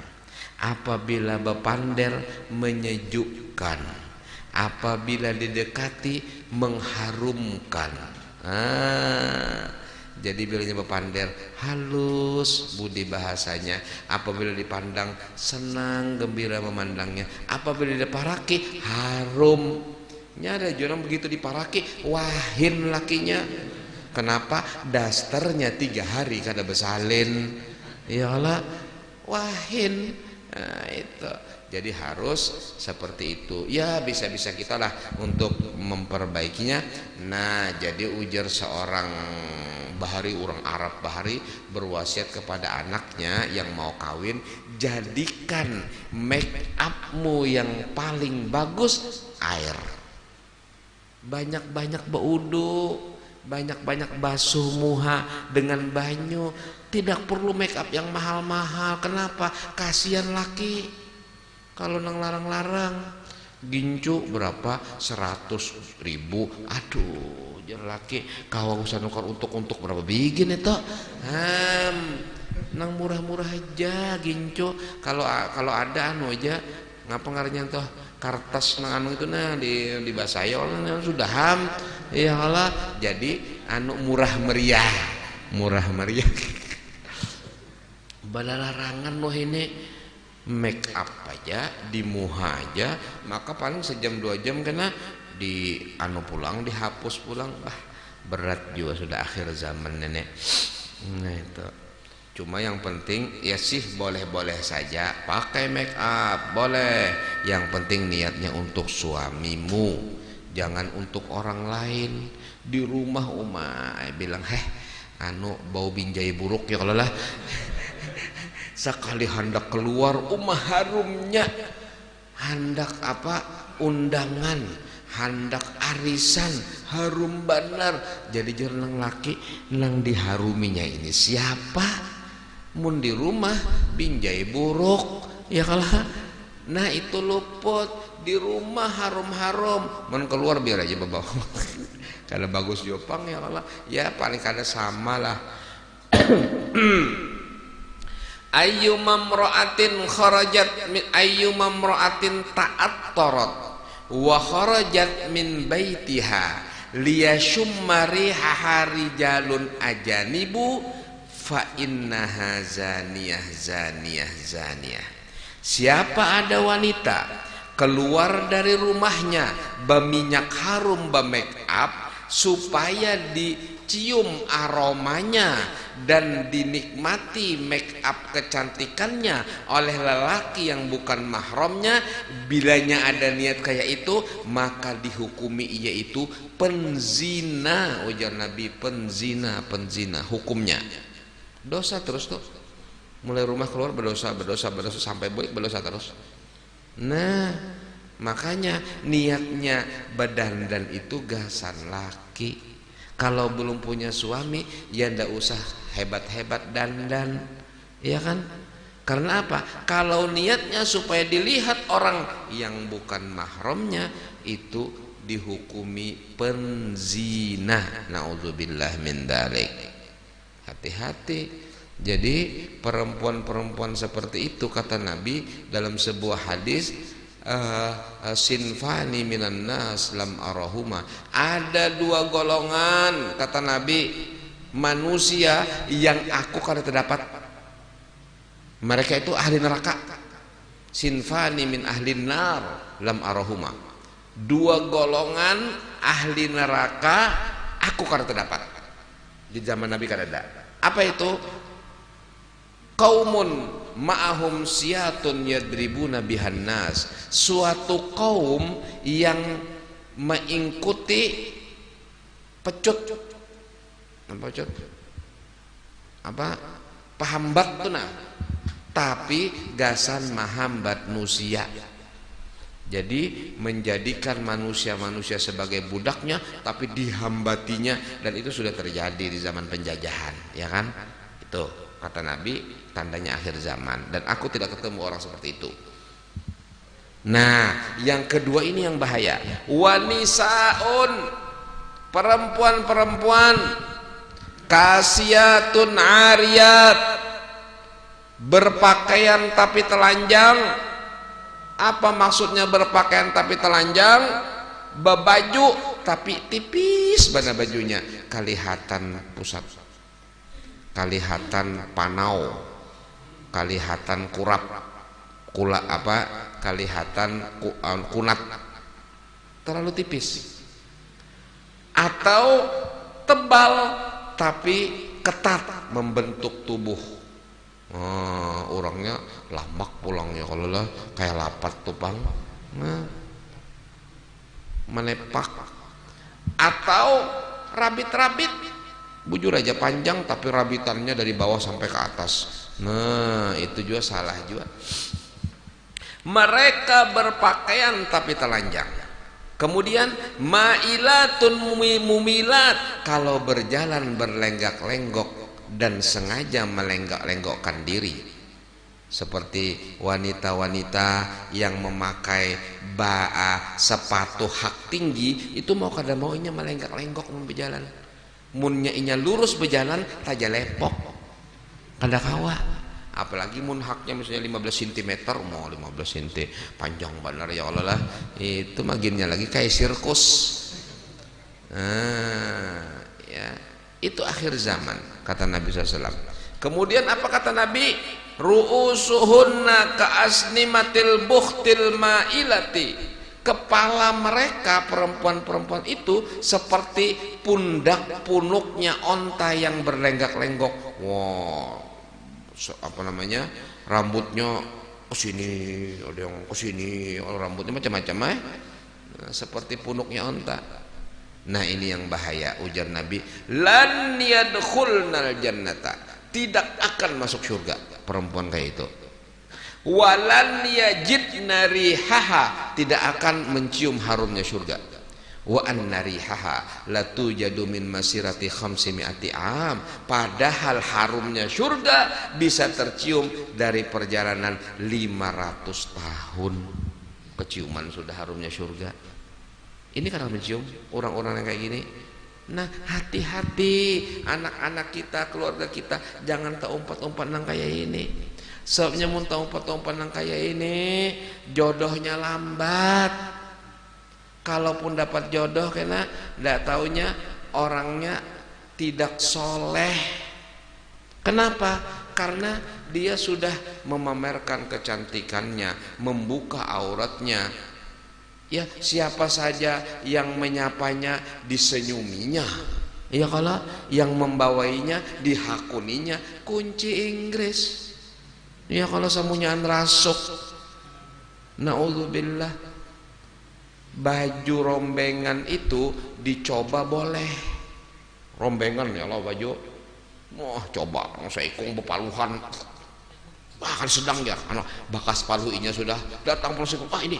apabila berpander menyejukkan, apabila didekati mengharumkan. Jadi bilanya berpander halus budi bahasanya, apabila dipandang senang gembira memandangnya, apabila diparaki harum. Nyada orang begitu diparaki wahin lakinya. Kenapa? Dasternya 3 hari kada bersalin. Iyalah wahin. Nah, itu. Jadi harus seperti itu. Ya bisa-bisa kita lah untuk memperbaikinya. Nah, jadi ujar seorang bahari, orang Arab bahari berwasiat kepada anaknya yang mau kawin, jadikan make upmu yang paling bagus air. Banyak-banyak berwudu, banyak-banyak basuh muha dengan banyu. Tidak perlu make up yang mahal-mahal. Kenapa? Kasihan laki kalau nang larang-larang. Gincu berapa? 100.000. Aduh, jar laki kau usah nukar untuk berapa bikin itu. nang murah-murah aja ginco. Kalau ada anu aja ngapa ngarannya tuh kartas nang anu itu nah di basaya orang sudah ham ya Allah. Jadi anu murah meriah balalarangan loh ini make up aja di muha aja maka paling sejam 2 jam kena di anu pulang dihapus pulang. Berat juga sudah akhir zaman nenek. Nah itu cuma yang penting ya sih boleh-boleh saja pakai make up boleh, yang penting niatnya untuk suamimu, jangan untuk orang lain. Di rumah bilang anu bau binjai buruk ya kalau lah sekali hendak keluar harumnya, hendak undangan, hendak arisan harum benar. Jadi jernang laki nang diharuminya ini siapa? Mun di rumah binjai buruk ya kalah. Nah itu luput di rumah harum-harum, mun keluar biar aja bawa kada bagus jopang ya kalah ya paling kada sama lah. Ayyuma mra'atin ta'attarat wa kharajat min baitiha liyashumma rihaha rijalun ajanibu fa innaha zaniyah. Siapa ada wanita keluar dari rumahnya berminyak harum bermake up supaya dicium aromanya dan dinikmati make up kecantikannya oleh lelaki yang bukan mahramnya, bilanya ada niat kayak itu maka dihukumi ia itu penzina. Ujar Nabi, penzina hukumnya dosa terus tuh, mulai rumah keluar berdosa sampai berdosa terus. Nah makanya niatnya berdandan itu gasan laki. Kalau belum punya suami ya ndak usah hebat-hebat dandan, ya kan? Karena apa? Kalau niatnya supaya dilihat orang yang bukan mahramnya itu dihukumi penzina. Nauzubillah min dzalik. Hati-hati. Jadi perempuan-perempuan seperti itu kata Nabi dalam sebuah hadis, sinfani minan nas lam arahuma, ada 2 golongan kata Nabi manusia yang aku kada terdapat, mereka itu ahli neraka. Sinfani min ahli nar lam arahuma, 2 golongan ahli neraka aku kada terdapat di zaman Nabi kada ada. Apa itu? Qaumun ma'ahum siyatun yadribuna bihan nas, suatu kaum yang mengikuti pecut pahambat tuh nah, tapi gasan mahambat manusia. Jadi menjadikan manusia sebagai budaknya tapi dihambatinya, dan itu sudah terjadi di zaman penjajahan, ya kan? Itu kata Nabi tandanya akhir zaman, dan aku tidak ketemu orang seperti itu. Nah yang kedua ini yang bahaya, wanisaun, perempuan kasiyatun ariyat, berpakaian tapi telanjang. Apa maksudnya berpakaian tapi telanjang? Berbaju tapi tipis bana bajunya, kelihatan pusat, kelihatan panau, kelihatan kelihatan kunat, terlalu tipis. Atau tebal tapi ketat membentuk tubuh. Orangnya lambak pulangnya kalau lah kayak lapat tupang, menepak. Atau rabit-rabit, bujur aja panjang tapi rabitannya dari bawah sampai ke atas. Nah itu juga salah juga. Mereka berpakaian tapi telanjang. Kemudian mailatun mumilat, kalau berjalan berlenggak-lenggok dan sengaja melenggak-lenggokkan diri, seperti wanita-wanita yang memakai sepatu hak tinggi, itu mau kada maunya melenggak-lenggok berjalan. Munnya inya lurus berjalan taja lepok, kada kawa. Apalagi mun haknya misalnya 15 cm, mau 15 cm panjang benar ya Allah lah, itu maginnya lagi kayak sirkus. Ya, itu akhir zaman kata Nabi SAW. Kemudian apa kata Nabi? Ru'usuhunna ka'asnimatil bukhtil ma'ilati. Kepala mereka perempuan-perempuan itu seperti pundak punuknya onta yang berlenggak-lenggok. Wow, apa namanya, rambutnya ke sini, ada yang ke sini, rambutnya macam-macam seperti punuknya onta. Nah ini yang bahaya, ujar Nabi, lan yadkhulnal jannata, tidak akan masuk surga perempuan kayak itu. Walan yajidna rihaha, tidak akan mencium harumnya surga. Wa anna rihaha latujadu min masirati 500 am, padahal harumnya surga bisa tercium dari perjalanan 500 tahun. Keciuman sudah harumnya surga. Ini karena mencium orang-orang yang kayak gini. Nah hati-hati anak-anak kita, keluarga kita, jangan terumpat-umpat nang kayak ini. Sebabnya mun terumpat-umpat nang kayak ini jodohnya lambat. Kalaupun dapat jodoh karena tidak taunya orangnya tidak soleh. Kenapa? Karena dia sudah memamerkan kecantikannya, membuka auratnya. Ya, siapa saja yang menyapanya disenyuminya. Ya, kalau yang membawainya dihakuninya. Kunci Inggris. Ya, kalau samunyaan rasuk. Naudzubillah. Baju rombengan itu dicoba boleh. Rombengan ya Allah baju. Wah, coba saya ikung bepaluhan. Bahkan sedang ya, bakas paluinya sudah datang polisi. Ini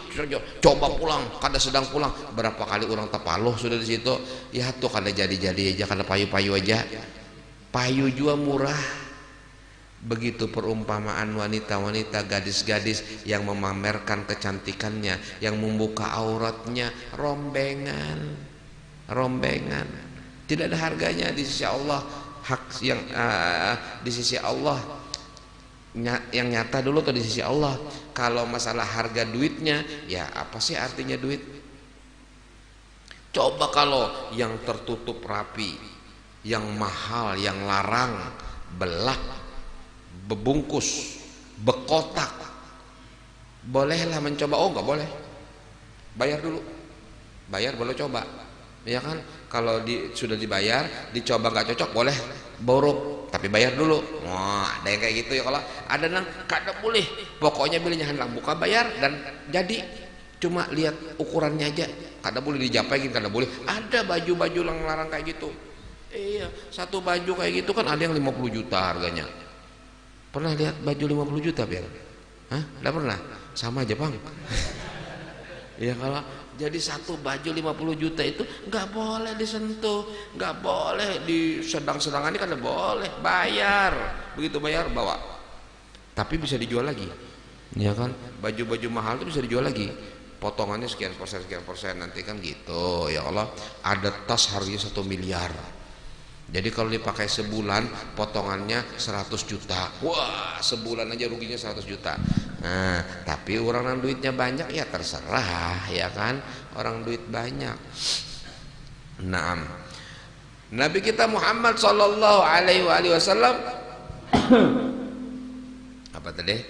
coba pulang, kada sedang pulang. Berapa kali orang tepaluh sudah di situ. Ya tuh kada jadi-jadi aja, kada payu-payu aja. Payu juga murah. Begitu perumpamaan wanita-wanita, gadis-gadis yang memamerkan kecantikannya, yang membuka auratnya, rombengan. Tidak ada harganya di sisi Allah. Hak yang di sisi Allah yang nyata dulu atau di sisi Allah. Kalau masalah harga duitnya, ya apa sih artinya duit? Coba kalau yang tertutup rapi, yang mahal, yang larang, belak, bebungkus, bekotak, bolehlah mencoba. Oh nggak boleh, bayar dulu, bayar baru coba, ya kan? Kalau sudah dibayar, dicoba nggak cocok boleh borok, tapi bayar dulu. Wah, ada yang kayak gitu ya. Kalau ada nang kada boleh, pokoknya belinya hendak buka bayar dan jadi, cuma lihat ukurannya aja, kada boleh dijapain, kada boleh. Ada baju-baju larang kayak gitu. Iya, satu baju kayak gitu kan ada yang 50 juta harganya. Pernah lihat baju 50 juta biar? Hah? Tidak pernah? Sama aja bang. Ya kalau jadi satu baju 50 juta itu nggak boleh disentuh, nggak boleh disedang-sedangan, ini kan boleh, bayar. Begitu bayar bawa. Tapi bisa dijual lagi. Ya kan? Baju-baju mahal itu bisa dijual lagi. Potongannya sekian persen nanti kan gitu. Ya Allah, ada tas harganya 1 miliar. Jadi kalau dipakai sebulan potongannya 100 juta. Wah, sebulan aja ruginya 100 juta. Nah, tapi orang yang duitnya banyak ya terserah, ya kan? Orang duit banyak. Naam. Nabi kita Muhammad sallallahu alaihi wasallam apa tadi?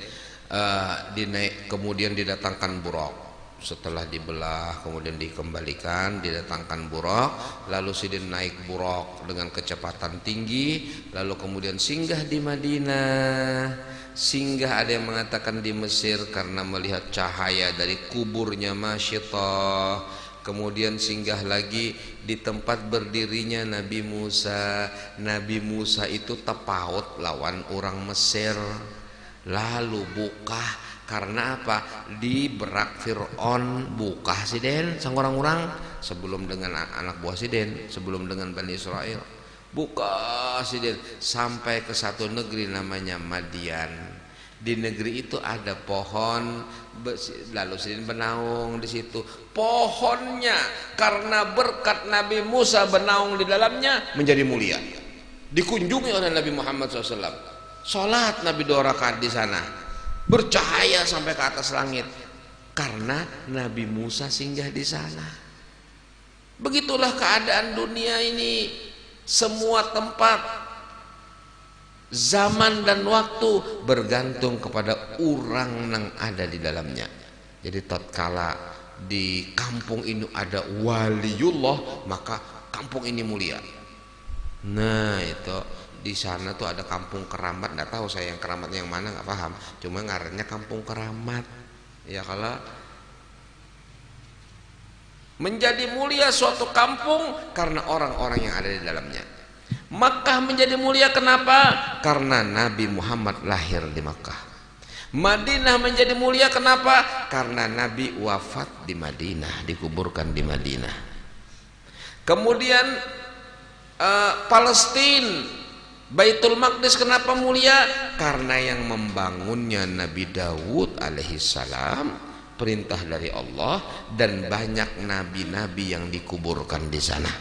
Dinaik, kemudian didatangkan buraq. Setelah dibelah kemudian dikembalikan, didatangkan buraq, lalu Sidin naik buraq dengan kecepatan tinggi, lalu kemudian singgah di Madinah, singgah ada yang mengatakan di Mesir karena melihat cahaya dari kuburnya Masyittah, kemudian singgah lagi di tempat berdirinya Nabi Musa. Nabi Musa itu tepaut lawan orang Mesir, lalu buka. Karena apa? Di berak Fir'aun buka siden sang orang-orang sebelum dengan anak buah siden, sebelum dengan Bani Israel. Buka siden sampai ke satu negeri namanya Madian. Di negeri itu ada pohon, lalu siden bernaung di situ. Pohonnya karena berkat Nabi Musa bernaung di dalamnya menjadi mulia. Dikunjungi oleh Nabi Muhammad SAW. Sholat Nabi 2 rakaat di sana, bercahaya sampai ke atas langit karena Nabi Musa singgah di sana. Begitulah keadaan dunia ini, semua tempat, zaman dan waktu bergantung kepada orang yang ada di dalamnya. Jadi tatkala di kampung ini ada waliullah, maka kampung ini mulia. Nah itu di sana tuh ada kampung keramat, nggak tahu saya yang keramatnya yang mana, nggak paham, cuma ngarannya kampung keramat. Ya kalau menjadi mulia suatu kampung karena orang-orang yang ada di dalamnya. Makkah menjadi mulia kenapa? Karena Nabi Muhammad lahir di Makkah. Madinah menjadi mulia kenapa? Karena Nabi wafat di Madinah, dikuburkan di Madinah. Kemudian Palestina, Baitul Maqdis kenapa mulia? Karena yang membangunnya Nabi Daud alaihissalam, perintah dari Allah, dan banyak nabi-nabi yang dikuburkan di sana.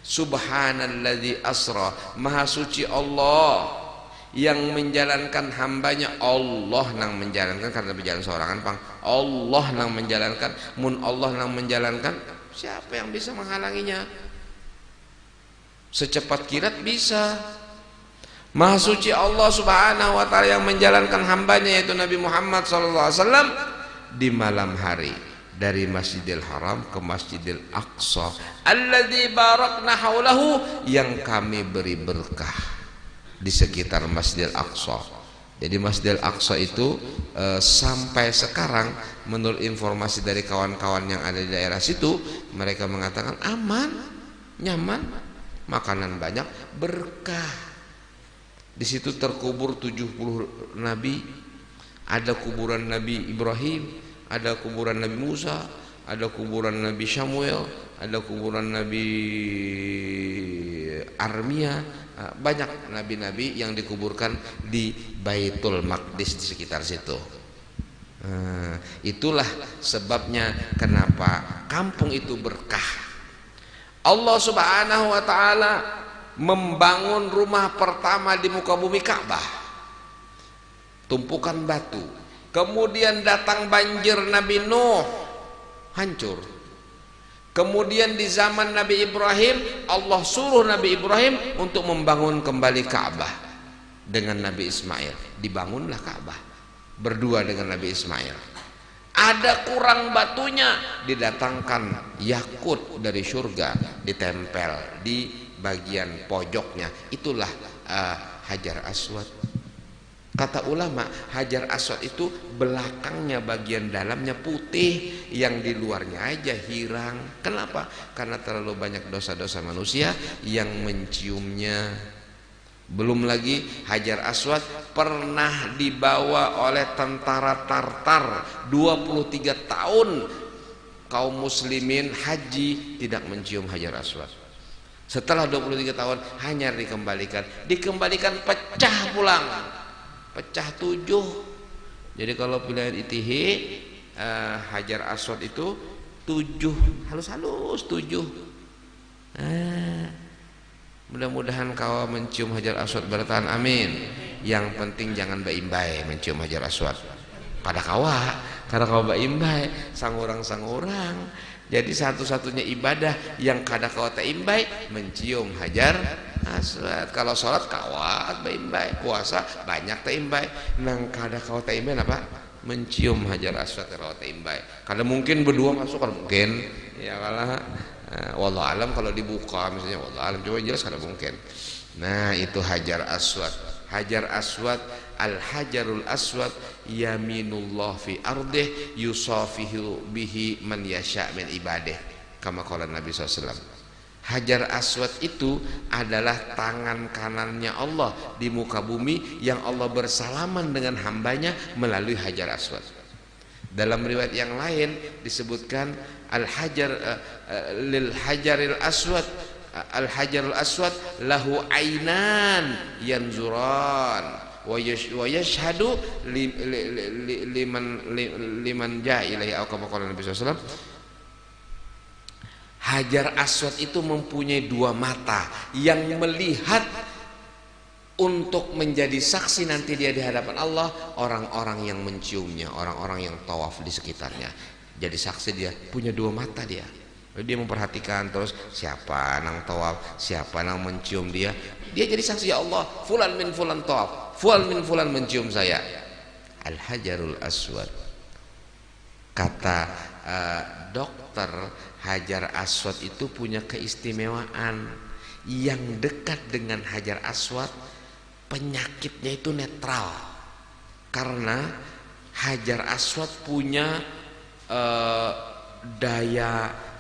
Subhanalladzi asra, maha suci Allah yang menjalankan hambanya. Allah nang menjalankan, karena berjalan seorangan pang Allah nang menjalankan, mun Allah nang menjalankan, siapa yang bisa menghalanginya? Secepat kilat bisa. Maha suci Allah subhanahu wa ta'ala yang menjalankan hambanya, yaitu Nabi Muhammad SAW, di malam hari dari Masjidil Haram ke Masjidil Aqsa alladzi barakna haulahu, yang kami beri berkah di sekitar Masjidil Aqsa. Jadi Masjidil Aqsa itu sampai sekarang menurut informasi dari kawan-kawan yang ada di daerah situ, mereka mengatakan aman, nyaman, makanan banyak, berkah. Di situ terkubur 70 nabi. Ada kuburan Nabi Ibrahim, ada kuburan Nabi Musa, ada kuburan Nabi Samuel, ada kuburan Nabi Armia. Banyak nabi-nabi yang dikuburkan di Baitul Maqdis, di sekitar situ. Itulah sebabnya kenapa kampung itu berkah. Allah subhanahu wa ta'ala membangun rumah pertama di muka bumi, Ka'bah, tumpukan batu. Kemudian datang banjir Nabi Nuh, hancur. Kemudian di zaman Nabi Ibrahim, Allah suruh Nabi Ibrahim untuk membangun kembali Ka'bah dengan Nabi Ismail. Dibangunlah Ka'bah berdua dengan Nabi Ismail. Ada kurang batunya, didatangkan yakut dari surga, ditempel di bagian pojoknya. Itulah Hajar Aswad. Kata ulama, Hajar Aswad itu belakangnya bagian dalamnya putih, yang di luarnya aja hirang. Kenapa? Karena terlalu banyak dosa-dosa manusia yang menciumnya. Belum lagi Hajar Aswad pernah dibawa oleh tentara Tartar 23 tahun kaum muslimin haji tidak mencium Hajar Aswad. Setelah 23 tahun hanya dikembalikan pecah pulang, pecah 7. Jadi kalau pilihan ITH Hajar Aswad itu 7, halus-halus 7. Mudah-mudahan kau mencium Hajar Aswad bertahan, amin. Yang penting jangan baimbai mencium Hajar Aswad. Pada kawa, karena kau baimbai sangurang-sangurang. Jadi satu-satunya ibadah yang kada kau taimbai mencium Hajar Aswad. Kalau sholat kawat baimbai, puasa banyak taimbai. Nang kada kau taimbai apa? Mencium Hajar Aswad kalau taimbai. Kada mungkin berdua masuk, kada mungkin. Ya kalah. Wallahu alam kalau dibuka misalnya, wallahu alam, coba jelas kada mungkin. Nah itu Hajar Aswad. Hajar Aswad, Al-Hajarul Aswad yaminullah fi ardih yusafihu bihi man yasha min ibadih, kama qala Nabi SAW. Hajar Aswad itu adalah tangan kanannya Allah di muka bumi, yang Allah bersalaman dengan hambanya melalui Hajar Aswad. Dalam riwayat yang lain disebutkan al-hajar lil hajaril aswad, al-hajarul aswad lahu ainan yanzuran wa yashhadu liman jaa ilaihi au kama qala Nabi sallallahu alaihi wasallam. Hajar Aswad itu mempunyai 2 mata yang melihat untuk menjadi saksi nanti dia di hadapan Allah, orang-orang yang menciumnya, orang-orang yang tawaf di sekitarnya. Jadi saksi, dia punya dua mata dia. Dia memperhatikan terus siapa nang tawaf, siapa nang mencium dia. Dia jadi saksi, ya Allah, fulan min fulan tawaf, fulan min fulan mencium saya. Al-Hajarul Aswad. Kata dokter, Hajar Aswad itu punya keistimewaan. Yang dekat dengan Hajar Aswad penyakitnya itu netral, karena Hajar Aswad punya daya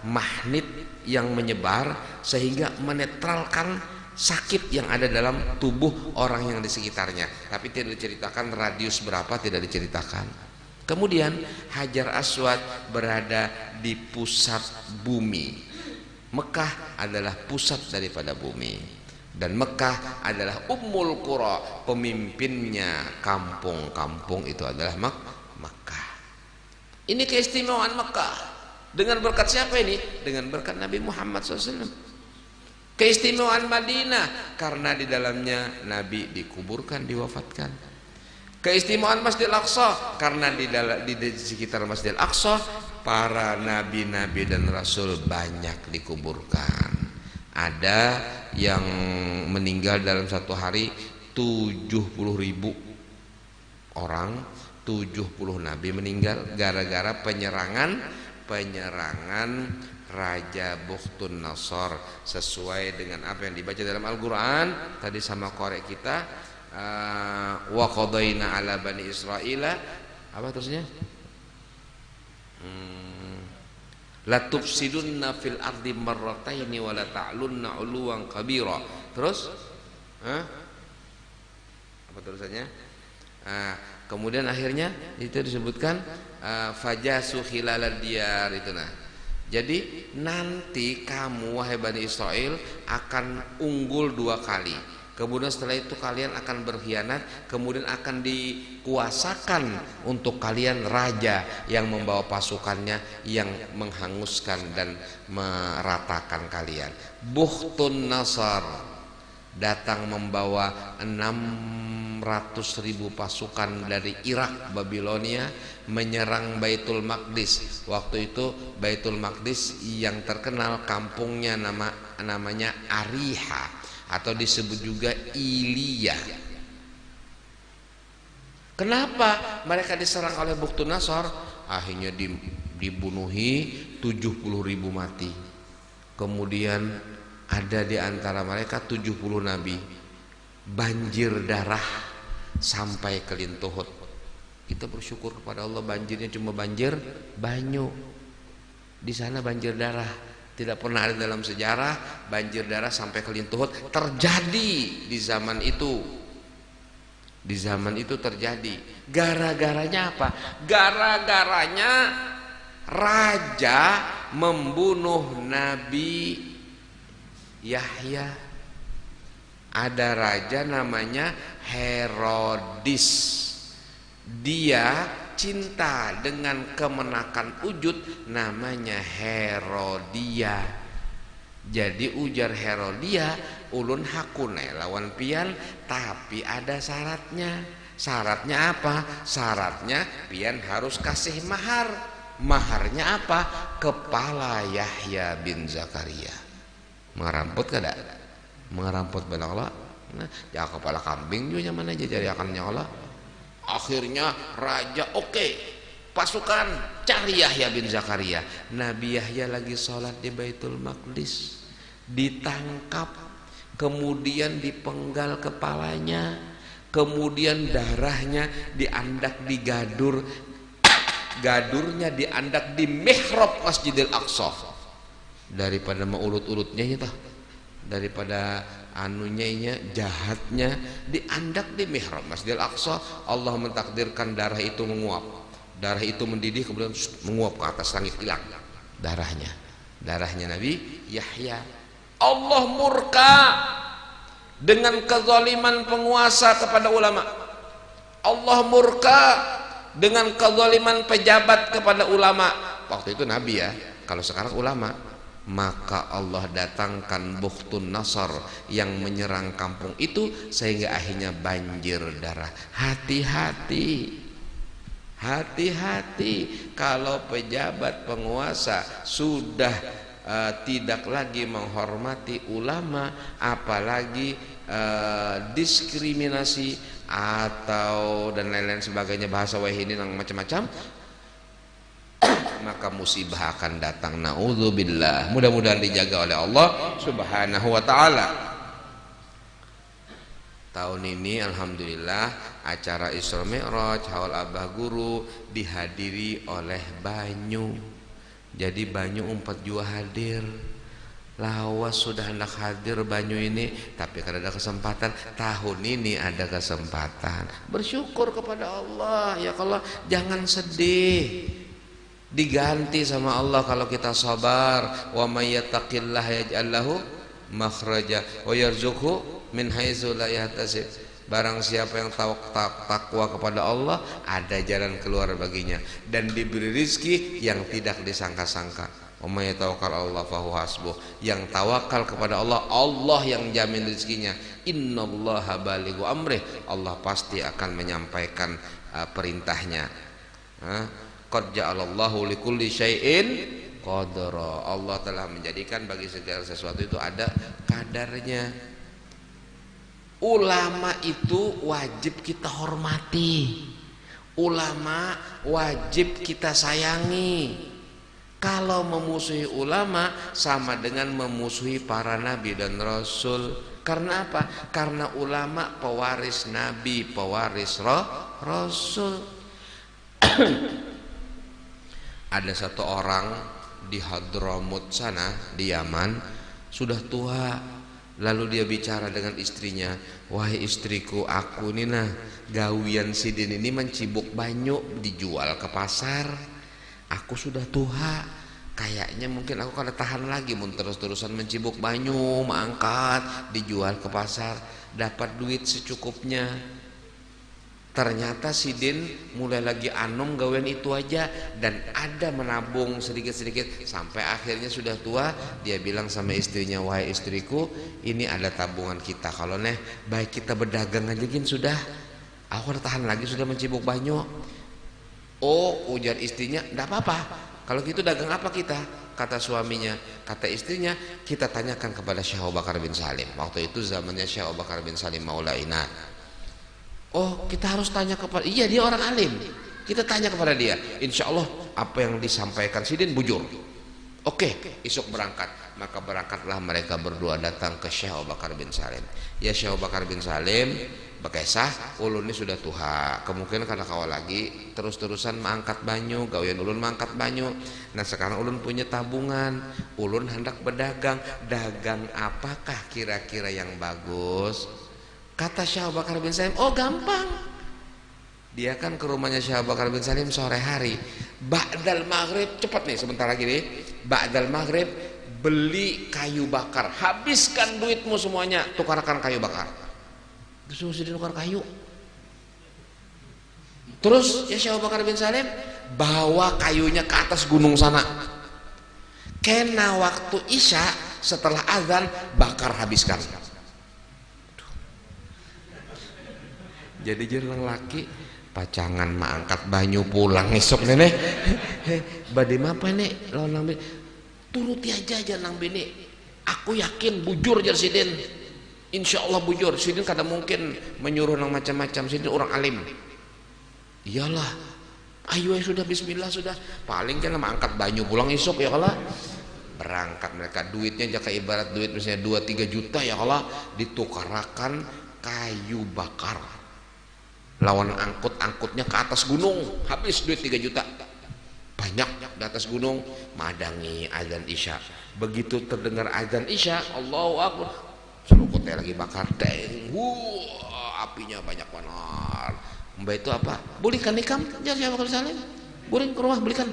magnet yang menyebar sehingga menetralkan sakit yang ada dalam tubuh orang yang di sekitarnya. Tapi tidak diceritakan radius berapa, tidak diceritakan. Kemudian Hajar Aswad berada di pusat bumi. Mekah adalah pusat daripada bumi, dan Mekah adalah Ummul Qura, pemimpinnya kampung-kampung itu adalah Mekah. Ini keistimewaan Mekah. Dengan berkat siapa ini? Dengan berkat Nabi Muhammad SAW. Keistimewaan Madinah karena di dalamnya Nabi dikuburkan, diwafatkan. Keistimewaan Masjidil Aqsa karena di sekitar Masjidil Aqsa para nabi-nabi dan rasul banyak dikuburkan. Ada yang meninggal dalam satu hari 70.000 orang, 70 nabi meninggal gara-gara penyerangan Raja Bukhtun Nasr, sesuai dengan apa yang dibaca dalam Al-Quran tadi sama korek kita. Wa qadaina ala bani Israila, apa terusnya? La tufsidunna fil ardi marrataini wa la ta'lunna 'uluwan kabira. Terus apa terusannya? Kemudian akhirnya itu disebutkan fajasu khilalad diyar itu. Nah, jadi nanti kamu wahai Bani Israel akan unggul 2 kali. Kemudian setelah itu kalian akan berkhianat, kemudian akan dikuasakan untuk kalian raja yang membawa pasukannya yang menghanguskan dan meratakan kalian. Bukhtun Nasr datang membawa 600.000 pasukan dari Irak, Babilonia, menyerang Baitul Maqdis. Waktu itu Baitul Maqdis yang terkenal kampungnya namanya Ariha, atau disebut juga Ilya. Kenapa mereka diserang oleh Bukhtun Nasr? Akhirnya dibunuhi 70.000 mati. Kemudian ada di antara mereka 70 nabi. Banjir darah sampai ke Lintuhut. Kita bersyukur kepada Allah, banjirnya cuma banjir banyu. Di sana banjir darah. Tidak pernah ada dalam sejarah banjir darah sampai ke Lintuhut. Terjadi di zaman itu. Di zaman itu terjadi. Gara-garanya apa? Gara-garanya raja membunuh Nabi Yahya. Ada raja namanya Herodis. Dia cinta dengan kemenakan wujud, namanya Herodia. Jadi ujar Herodia, ulun hakune lawan pian, tapi ada syaratnya. Syaratnya apa? Syaratnya pian harus kasih mahar. Maharnya apa? Kepala Yahya bin Zakaria. Meramput kada? Meramput benar Allah. Nah, ya kepala kambing juga zaman aja jadi akan nyola. Akhirnya raja pasukan cari Yahya bin Zakaria. Nabi Yahya lagi sholat di Baitul Maqdis, ditangkap, kemudian dipenggal kepalanya, kemudian darahnya diandak di gadur, gadurnya diandak di mihrab Masjidil Aqsa. Daripada mau urut-urutnya ya, daripada anunya jahatnya diandak di mihrab Masjidil Aqsa, Allah mentakdirkan darah itu menguap. Darah itu mendidih kemudian menguap ke atas langit, hilang darahnya Nabi Yahya. Allah murka dengan kezaliman penguasa kepada ulama. Allah murka dengan kezaliman pejabat kepada ulama. Waktu itu Nabi ya, kalau sekarang ulama. maka Allah datangkan Bukhtun Nasr yang menyerang kampung itu sehingga akhirnya banjir darah. Hati-hati, hati-hati kalau pejabat penguasa sudah tidak lagi menghormati ulama, apalagi diskriminasi atau dan lain-lain sebagainya, bahasa wahini yang macam-macam, maka musibah akan datang. Naudzubillah. Mudah-mudahan dijaga oleh Allah Subhanahu wa taala. Tahun ini alhamdulillah acara Isra Mi'raj Haul Abah Guru dihadiri oleh Banyu. Jadi Banyu umpat jua hadir. Lawas sudah hendak hadir Banyu ini, tapi karena ada kesempatan tahun ini ada kesempatan. Bersyukur kepada Allah. Ya Allah, jangan sedih. Diganti sama Allah kalau kita sabar. Wa may yattaqillaha yaj'al lahu makhraja wa yarzuqhu min haitsu la yahtasib. Barang siapa yang takwa kepada Allah, ada jalan keluar baginya dan diberi rizki yang tidak disangka-sangka. Wa may yatawakkal 'ala Allah fa huwa hasbuh. Yang tawakal kepada Allah, Allah yang jamin rezekinya. Innallaha balighu amrih. Allah pasti akan menyampaikan perintahnya. Qad ja'alallahu likulli syai'in qadara. Allah telah menjadikan bagi segala sesuatu itu ada kadarnya. Ulama itu wajib kita hormati. Ulama wajib kita sayangi. Kalau memusuhi ulama sama dengan memusuhi para nabi dan rasul. Karena apa? Karena ulama pewaris nabi, pewaris rasul. Ada satu orang di Hadramut sana di Yaman, sudah tua. Lalu dia bicara dengan istrinya, wahai istriku, aku ini nah gawian sidin ini mencibuk banyu dijual ke pasar. Aku sudah tua, kayaknya mungkin aku kada tahan lagi mun terus-terusan mencibuk banyu, mengangkat, dijual ke pasar, dapat duit secukupnya. Ternyata sidin mulai lagi anom gawean itu aja dan ada menabung sedikit-sedikit sampai akhirnya sudah tua. Dia bilang sama istrinya, wahai istriku, ini ada tabungan kita, kalau neh baik kita berdagang aja gin sudah, aku udah tahan lagi sudah mencibuk banyu. Oh, ujar istrinya, enggak apa-apa. Kalau gitu dagang apa kita? Kata suaminya. Kata istrinya, kita tanyakan kepada Syekh Abu Bakar bin Salim. Waktu itu zamannya Syekh Abu Bakar bin Salim Maulaina. Oh, kita harus tanya kepada, iya dia orang alim. Kita tanya kepada dia. Insya Allah apa yang disampaikan sidin bujur. Oke, esok berangkat. Maka berangkatlah mereka berdua datang ke Syekh Abu Bakar bin Salim. Ya Syekh Abu Bakar bin Salim, bekesah ulun ini sudah tua, kemungkinan kada kawal lagi terus-terusan mengangkat banyu, gawean ulun mengangkat banyu. Nah sekarang ulun punya tabungan, ulun hendak berdagang. Dagang apakah kira-kira yang bagus? Kata Syekh Abu Bakar bin Salim, oh gampang. Dia kan ke rumahnya Syekh Abu Bakar bin Salim sore hari, ba'dal maghrib, cepat nih sebentar lagi nih, ba'dal maghrib beli kayu bakar, habiskan duitmu semuanya, tukarkan kayu bakar. Terus mesti ditukar kayu. Terus ya Syekh Abu Bakar bin Salim bawa kayunya ke atas gunung sana. Kena waktu isya setelah azan bakar habiskan. Jadi jeneng laki pacangan mangkat banyu pulang esok nenek. Bade apa nek lawan nang turuti aja nang bini. Aku yakin bujur jar sidin. Insya Allah bujur. Sidin kada mungkin menyuruh nang macam-macam. Sidin orang alim. Iyalah. Ayo sudah bismillah sudah. Paling kan angkat banyu pulang esok ya Allah. Berangkat mereka duitnya jaka ibarat duit misalnya 2-3 juta ya Allah, ditukarakan kayu bakar. Lawan angkut-angkutnya ke atas gunung, habis duit 3 juta. Banyak di atas gunung, madangi azan isya. Begitu terdengar azan isya, Allahu Akbar, selukutnya lagi bakar, deng, apinya banyak banget. Mbak itu apa? Belikan ikam, jar Syekh Abu Bakar Salim. Guring ke rumah belikan.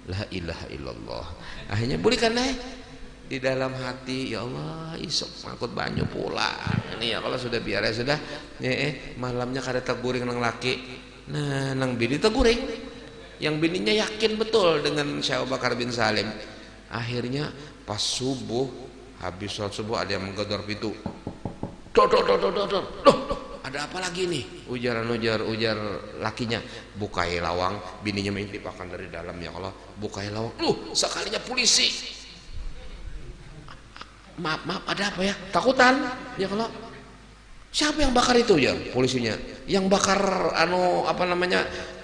La ilaha illallah. Akhirnya belikan deh. Di dalam hati, ya Allah, isok ngangkut banyu pulang. Ini ya kalau sudah biar ya sudah. Malamnya kada teguring nang laki. Nah, nang bini teguring. Yang bininya yakin betul dengan Syekh Abu Bakar bin Salim. Akhirnya Pas subuh, habis sholat subuh ada yang menggedor pintu. Dor dor dor dor dor. Loh, ada apa lagi nih? Ujar lakinya. Bukai lawang, bininya mengintip dari dalam, ya Allah. Bukai lawang. Sekalinya polisi. Maaf, ada apa ya? Takutan, ya Allah. Siapa yang bakar itu ya? Polisinya. Yang bakar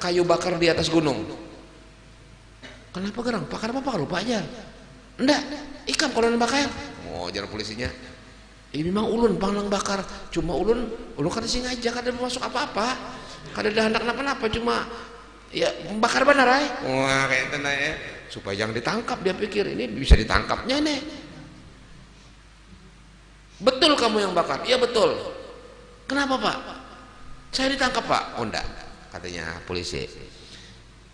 kayu bakar di atas gunung. Kenapa gerang? Bakar apa lupa aja. Enggak, ikan kalau bakar. Jar polisinya. Ini memang ulun panglang bakar. Cuma ulun kan sengaja kada masuk apa-apa. Kada ada hendak napa-napa, cuma ya bakar benar ay. Wah, kayak tenang ya. Supaya jangan ditangkap, dia pikir ini bisa ditangkapnya nih. Betul kamu yang bakar? Iya betul. Kenapa Pak? Saya ditangkap Pak. Oh enggak, katanya polisi.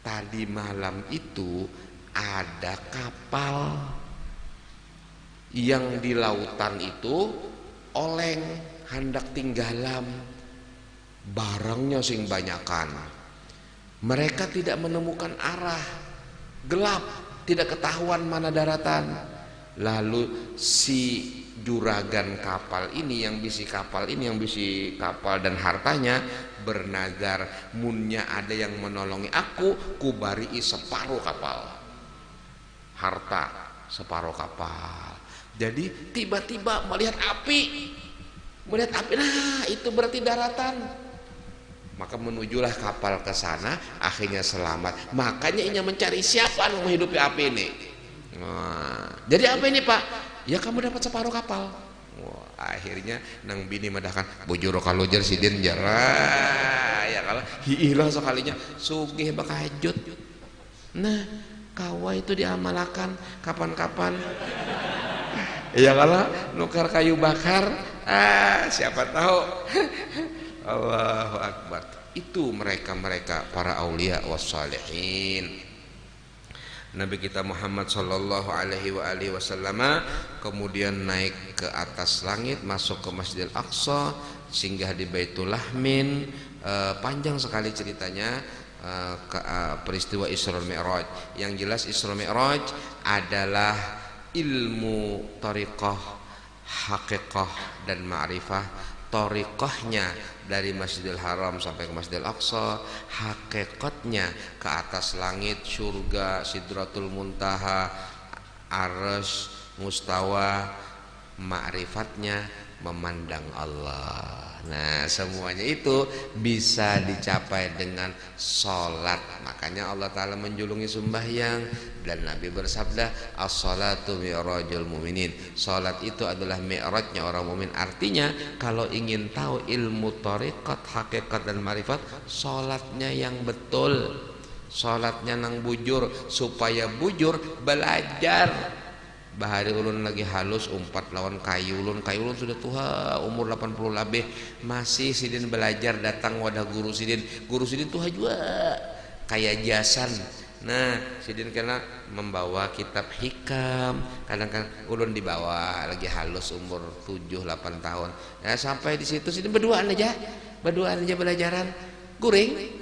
Tadi malam itu ada kapal yang di lautan itu oleng, hendak tinggalan, barangnya sing banyakan. Mereka tidak menemukan arah, gelap, tidak ketahuan mana daratan. Lalu si juragan kapal ini yang bisi kapal dan hartanya bernazar, munnya ada yang menolongi aku, kubari separuh kapal, harta separuh kapal. Jadi tiba-tiba melihat api, nah itu berarti daratan. Maka menujulah kapal ke sana, akhirnya selamat. Makanya ini mencari siapa yang menghidupi api ini. Jadi apa ini Pak? Ya kamu dapat separuh kapal. Akhirnya nang bini medahkan bujur kalau jar sidin jara ya kalau hiilah sekalinya sugih bakajut. Nah kawa itu diamalakan kapan-kapan. Ya kalau nukar kayu bakar, siapa tahu. Allahu Akbar. Itu mereka para aulia wassalihin. Nabi kita Muhammad sallallahu alaihi wasallam kemudian naik ke atas langit, masuk ke Masjidil Aqsa, singgah di Baitul Lahmin. Panjang sekali ceritanya, peristiwa Isra Mi'raj. Yang jelas Isra Mi'raj adalah ilmu thariqah, haqiqah dan ma'rifah. Thariqahnya dari Masjidil Haram sampai ke Masjidil Aqsa, hakikatnya ke atas langit, surga, Sidratul Muntaha, Arsy, Mustawa, ma'rifatnya memandang Allah. Nah semuanya itu bisa dicapai dengan sholat. Makanya Allah Ta'ala menjulungi sembahyang, dan Nabi bersabda as-salatu mi'rajul mu'minin. Sholat itu adalah mi'rajnya orang mukmin. Artinya kalau ingin tahu ilmu thariqat, hakikat dan marifat, sholatnya yang betul, sholatnya nang bujur. Supaya bujur belajar. Bahari ulun lagi halus umpat lawan kayu ulun sudah tua umur 80 lebih, masih sidin belajar datang wadah guru sidin tua juga kayak jasan. Nah sidin kena membawa kitab hikam, kadang-kadang ulun dibawa lagi halus umur 7-8 tahun. Nah, sampai di situ sidin berduaan aja belajaran guring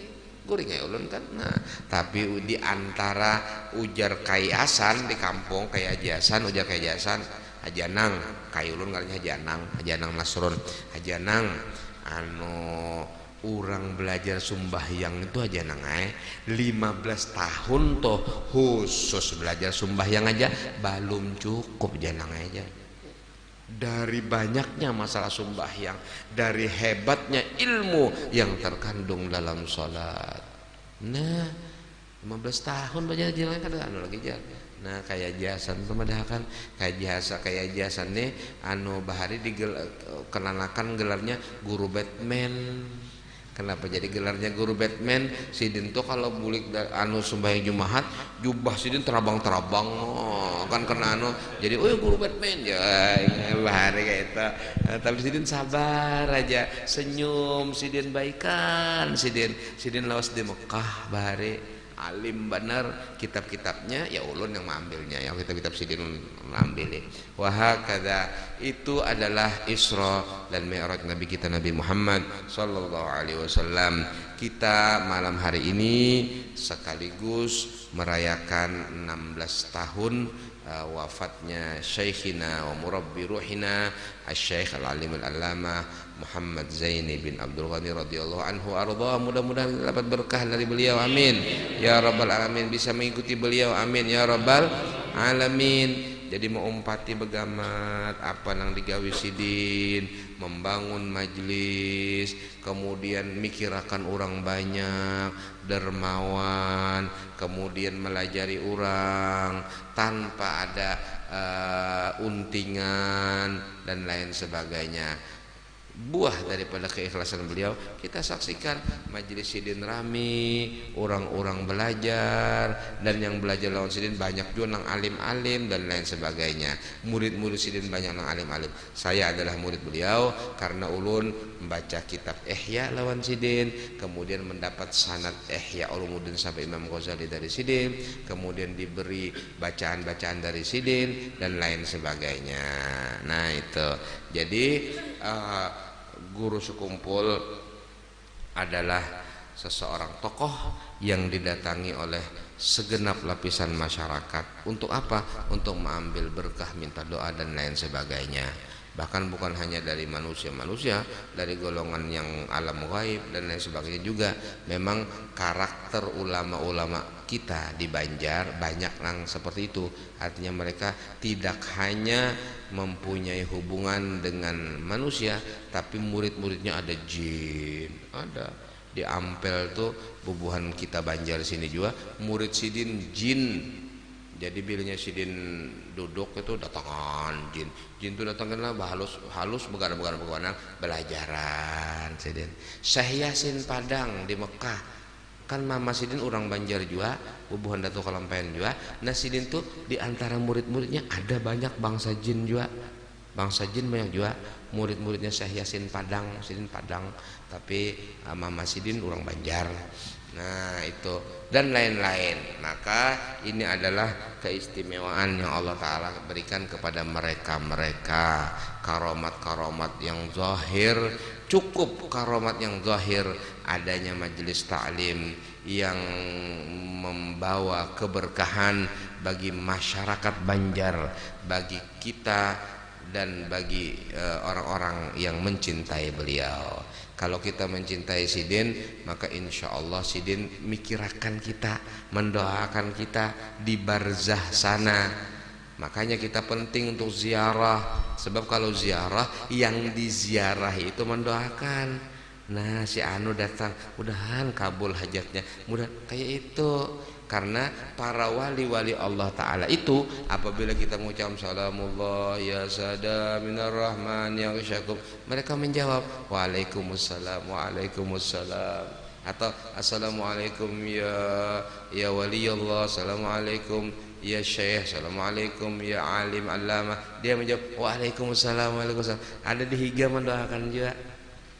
ya ulun kan. Nah, tapi di antara ujar kayasan di kampung kayak jasan, ujar kayak jasan hajanang kayu ulun ngarannya hajanang Nasrun, hajanang urang belajar sumbahyang itu hajanang 15 tahun toh khusus belajar sumbahyang aja belum cukup janang aja. Dari banyaknya masalah sumbahyang, dari hebatnya ilmu yang terkandung dalam sholat. Nah 15 tahun belajar jalan kan lagi jalan. Nah kayak jasan pemadahakan kayak jasan nih bahari dikenanakan gelarnya guru Batman. Kenapa jadi gelarnya guru Batman? Sidin tuh kalau bulik sembahyang Jumat, jubah sidin terabang-terabang kan kena jadi guru Batman ya bahari kayak itu. Tapi sidin sabar aja, senyum, sidin baikan, sidin lawas di Mekah bahari alim benar, kitab-kitabnya ya ulun yang mengambilnya, yang kitab-kitab sidin mengambil. Wahakadha, itu adalah Isra dan Mi'raj Nabi kita Nabi Muhammad sallallahu alaihi wasallam. Kita malam hari ini sekaligus merayakan 16 tahun wafatnya Syekhina wa murabbi ruhina Asy-Syaikh Al-Alim Al-Allamah Muhammad Zaini bin Abdul Ghani radhiyallahu anhu arda. Mudah-mudahan dapat berkah dari beliau, amin ya rabbal alamin, bisa mengikuti beliau, amin ya rabbal alamin. Jadi mau umpati begamat apa nang digawi sidin, membangun majlis, kemudian mikirakan orang banyak, dermawan, kemudian melajari orang tanpa ada untingan dan lain sebagainya. Buah daripada keikhlasan beliau kita saksikan majelis sidin rami, orang-orang belajar, dan yang belajar lawan sidin banyak juga nang alim-alim dan lain sebagainya. Murid-murid sidin banyak nang alim-alim. Saya adalah murid beliau karena ulun membaca kitab Ihya lawan sidin, kemudian mendapat sanad Ihya Ulumuddin sampai Imam Ghazali dari sidin, kemudian diberi bacaan-bacaan dari sidin dan lain sebagainya. Nah itu jadi guru sekumpul adalah seseorang tokoh yang didatangi oleh segenap lapisan masyarakat. Untuk apa? Untuk mengambil berkah, minta doa dan lain sebagainya. Bahkan bukan hanya dari manusia-manusia, dari golongan yang alam gaib dan lain sebagainya juga. Memang karakter ulama-ulama kita di Banjar banyak yang seperti itu. Artinya mereka tidak hanya mempunyai hubungan dengan manusia, tapi murid-muridnya ada jin, ada di Ampel tuh bubuhan kita Banjar sini juga murid sidin jin. Jadi bilanya sidin duduk itu datangan jin itu datangkanlah halus begadang belajaran sidin. Syekh Yasin Padang di Mekah kan mama sidin orang Banjar juga, bubuhan Datuk Kalampean juga. Nah sidin tuh di antara murid-muridnya ada banyak bangsa jin juga, bangsa jin banyak juga murid-muridnya Syekh Yasin Padang, sidin Padang, tapi mama sidin orang Banjar. Nah itu dan lain-lain. Maka ini adalah keistimewaan yang Allah Ta'ala berikan kepada mereka-mereka. Karomat-karomat yang zahir, cukup karomat yang zahir adanya majelis ta'lim yang membawa keberkahan bagi masyarakat Banjar, bagi kita dan bagi orang-orang yang mencintai beliau. Kalau kita mencintai sidin, maka insya Allah sidin mikirakan kita, mendoakan kita di barzah sana. Makanya kita penting untuk ziarah, sebab kalau ziarah yang diziarahi itu mendoakan. Nah si anu datang, mudahan kabul hajatnya, mudah kayak itu. Karena para wali-wali Allah Ta'ala itu apabila kita mengucap salamullah ya sada minar rahman yang syakum, mereka menjawab waalaikumsalam waalaikumsalam, atau assalamualaikum ya waliyullah, assalamualaikum ya syekh, assalamualaikum ya alim allamah, dia menjawab waalaikumsalam waalaikumsalam. Ada di higa mendoakan juga,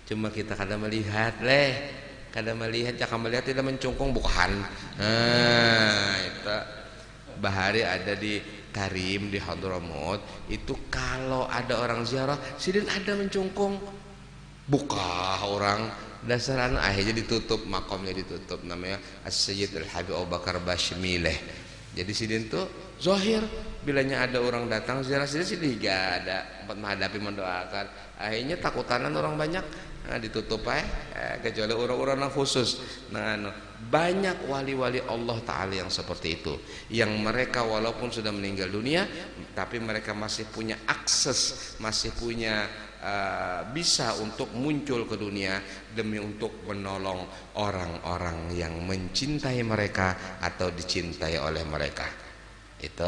cuma kita kadang melihat kada melihat, jaka melihat tidak mencungkung bukan. Nah itu bahari ada di Karim di Hadramaut itu kalau ada orang ziarah sidin ada mencungkung buka orang dasaran akhirnya ditutup, makomnya ditutup, namanya As-Sayyid Al-Habib Abu Bakar Bashmileh. Jadi sidin tuh zahir bilanya ada orang datang ziarah sidin gak ada tempat menghadapi mendoakan, akhirnya takutanan orang banyak. Nah, ditutup kecuali orang-orang khusus. Nah, banyak wali-wali Allah Ta'ala yang seperti itu, yang mereka walaupun sudah meninggal dunia tapi mereka masih punya akses, masih punya bisa untuk muncul ke dunia demi untuk menolong orang-orang yang mencintai mereka atau dicintai oleh mereka. Itu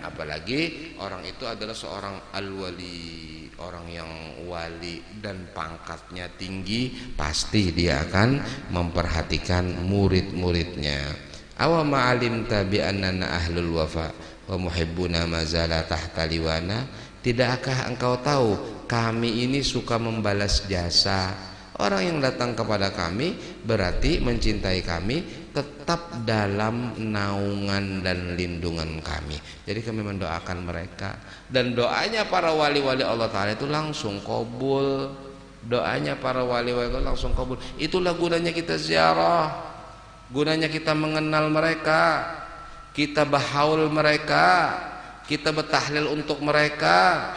apalagi orang itu adalah seorang al-wali, orang yang wali dan pangkatnya tinggi, pasti dia akan memperhatikan murid-muridnya. Awa ma'alimta bi annana ahlul wafa wa muhibbuna mazala tahta liwana. Tidakkah engkau tahu kami ini suka membalas jasa? Orang yang datang kepada kami berarti mencintai kami, tetap dalam naungan dan lindungan kami. Jadi kami mendoakan mereka, dan doanya para wali-wali Allah Ta'ala itu langsung kabul. Doanya para wali-wali itu langsung kabul. Itulah gunanya kita ziarah, gunanya kita mengenal mereka. kita berhaul mereka, kita bertahlil untuk mereka,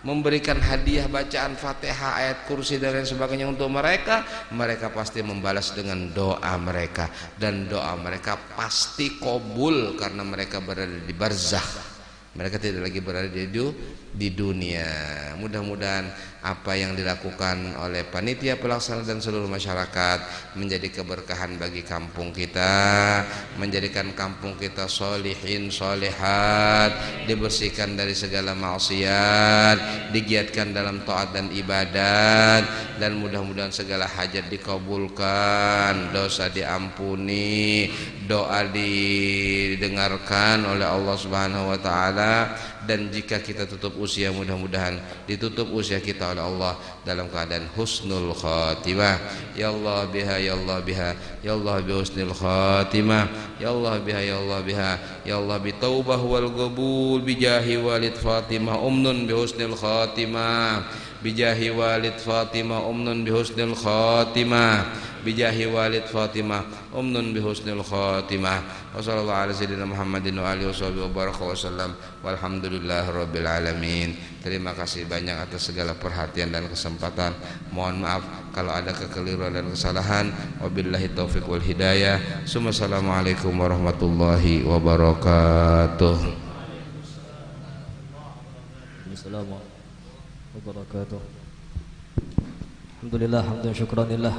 memberikan hadiah bacaan Fatihah, ayat kursi dan lain sebagainya untuk mereka, mereka pasti membalas dengan doa mereka, dan doa mereka pasti kabul karena mereka berada di barzakh. Mereka tidak lagi berada di dunia. Mudah-mudahan apa yang dilakukan oleh panitia pelaksana dan seluruh masyarakat menjadi keberkahan bagi kampung kita, menjadikan kampung kita solihin solihat, dibersihkan dari segala maksiat, digiatkan dalam taat dan ibadat, dan mudah-mudahan segala hajat dikabulkan, dosa diampuni, doa didengarkan oleh Allah Subhanahu wa taala. Dan jika kita tutup usia, mudah-mudahan ditutup usia kita oleh Allah dalam keadaan husnul khatimah. Ya Allah biha, ya Allah biha, ya Allah bi husnul khatimah, ya Allah biha, ya Allah biha, ya Allah bi taubah wal qabul bi jahi walid Fatimah umnun bi husnul khatimah, bi jahi walid Fatimah umnun bi husnul khatimah, bijahi walid Fatimah umnun bihusnil khatimah. Wa sallallahu ala sayyidina Muhammadin wa alihi wa baraka wa sallam, walhamdulillah rabbil alamin. Terima kasih banyak atas segala perhatian dan kesempatan. Mohon maaf kalau ada kekeliruan dan kesalahan. Wabillahi taufiq wal hidayah. Assalamualaikum warahmatullahi wabarakatuh. Assalamualaikum warahmatullahi wabarakatuh. Alhamdulillah, hamdan syukranillah.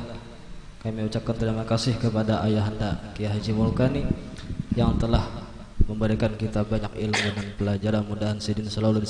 Kami ucapkan terima kasih kepada Ayahanda Kiai Haji Mulkani yang telah memberikan kita banyak ilmu dan pelajaran. Mudah-mudahan sidin selalu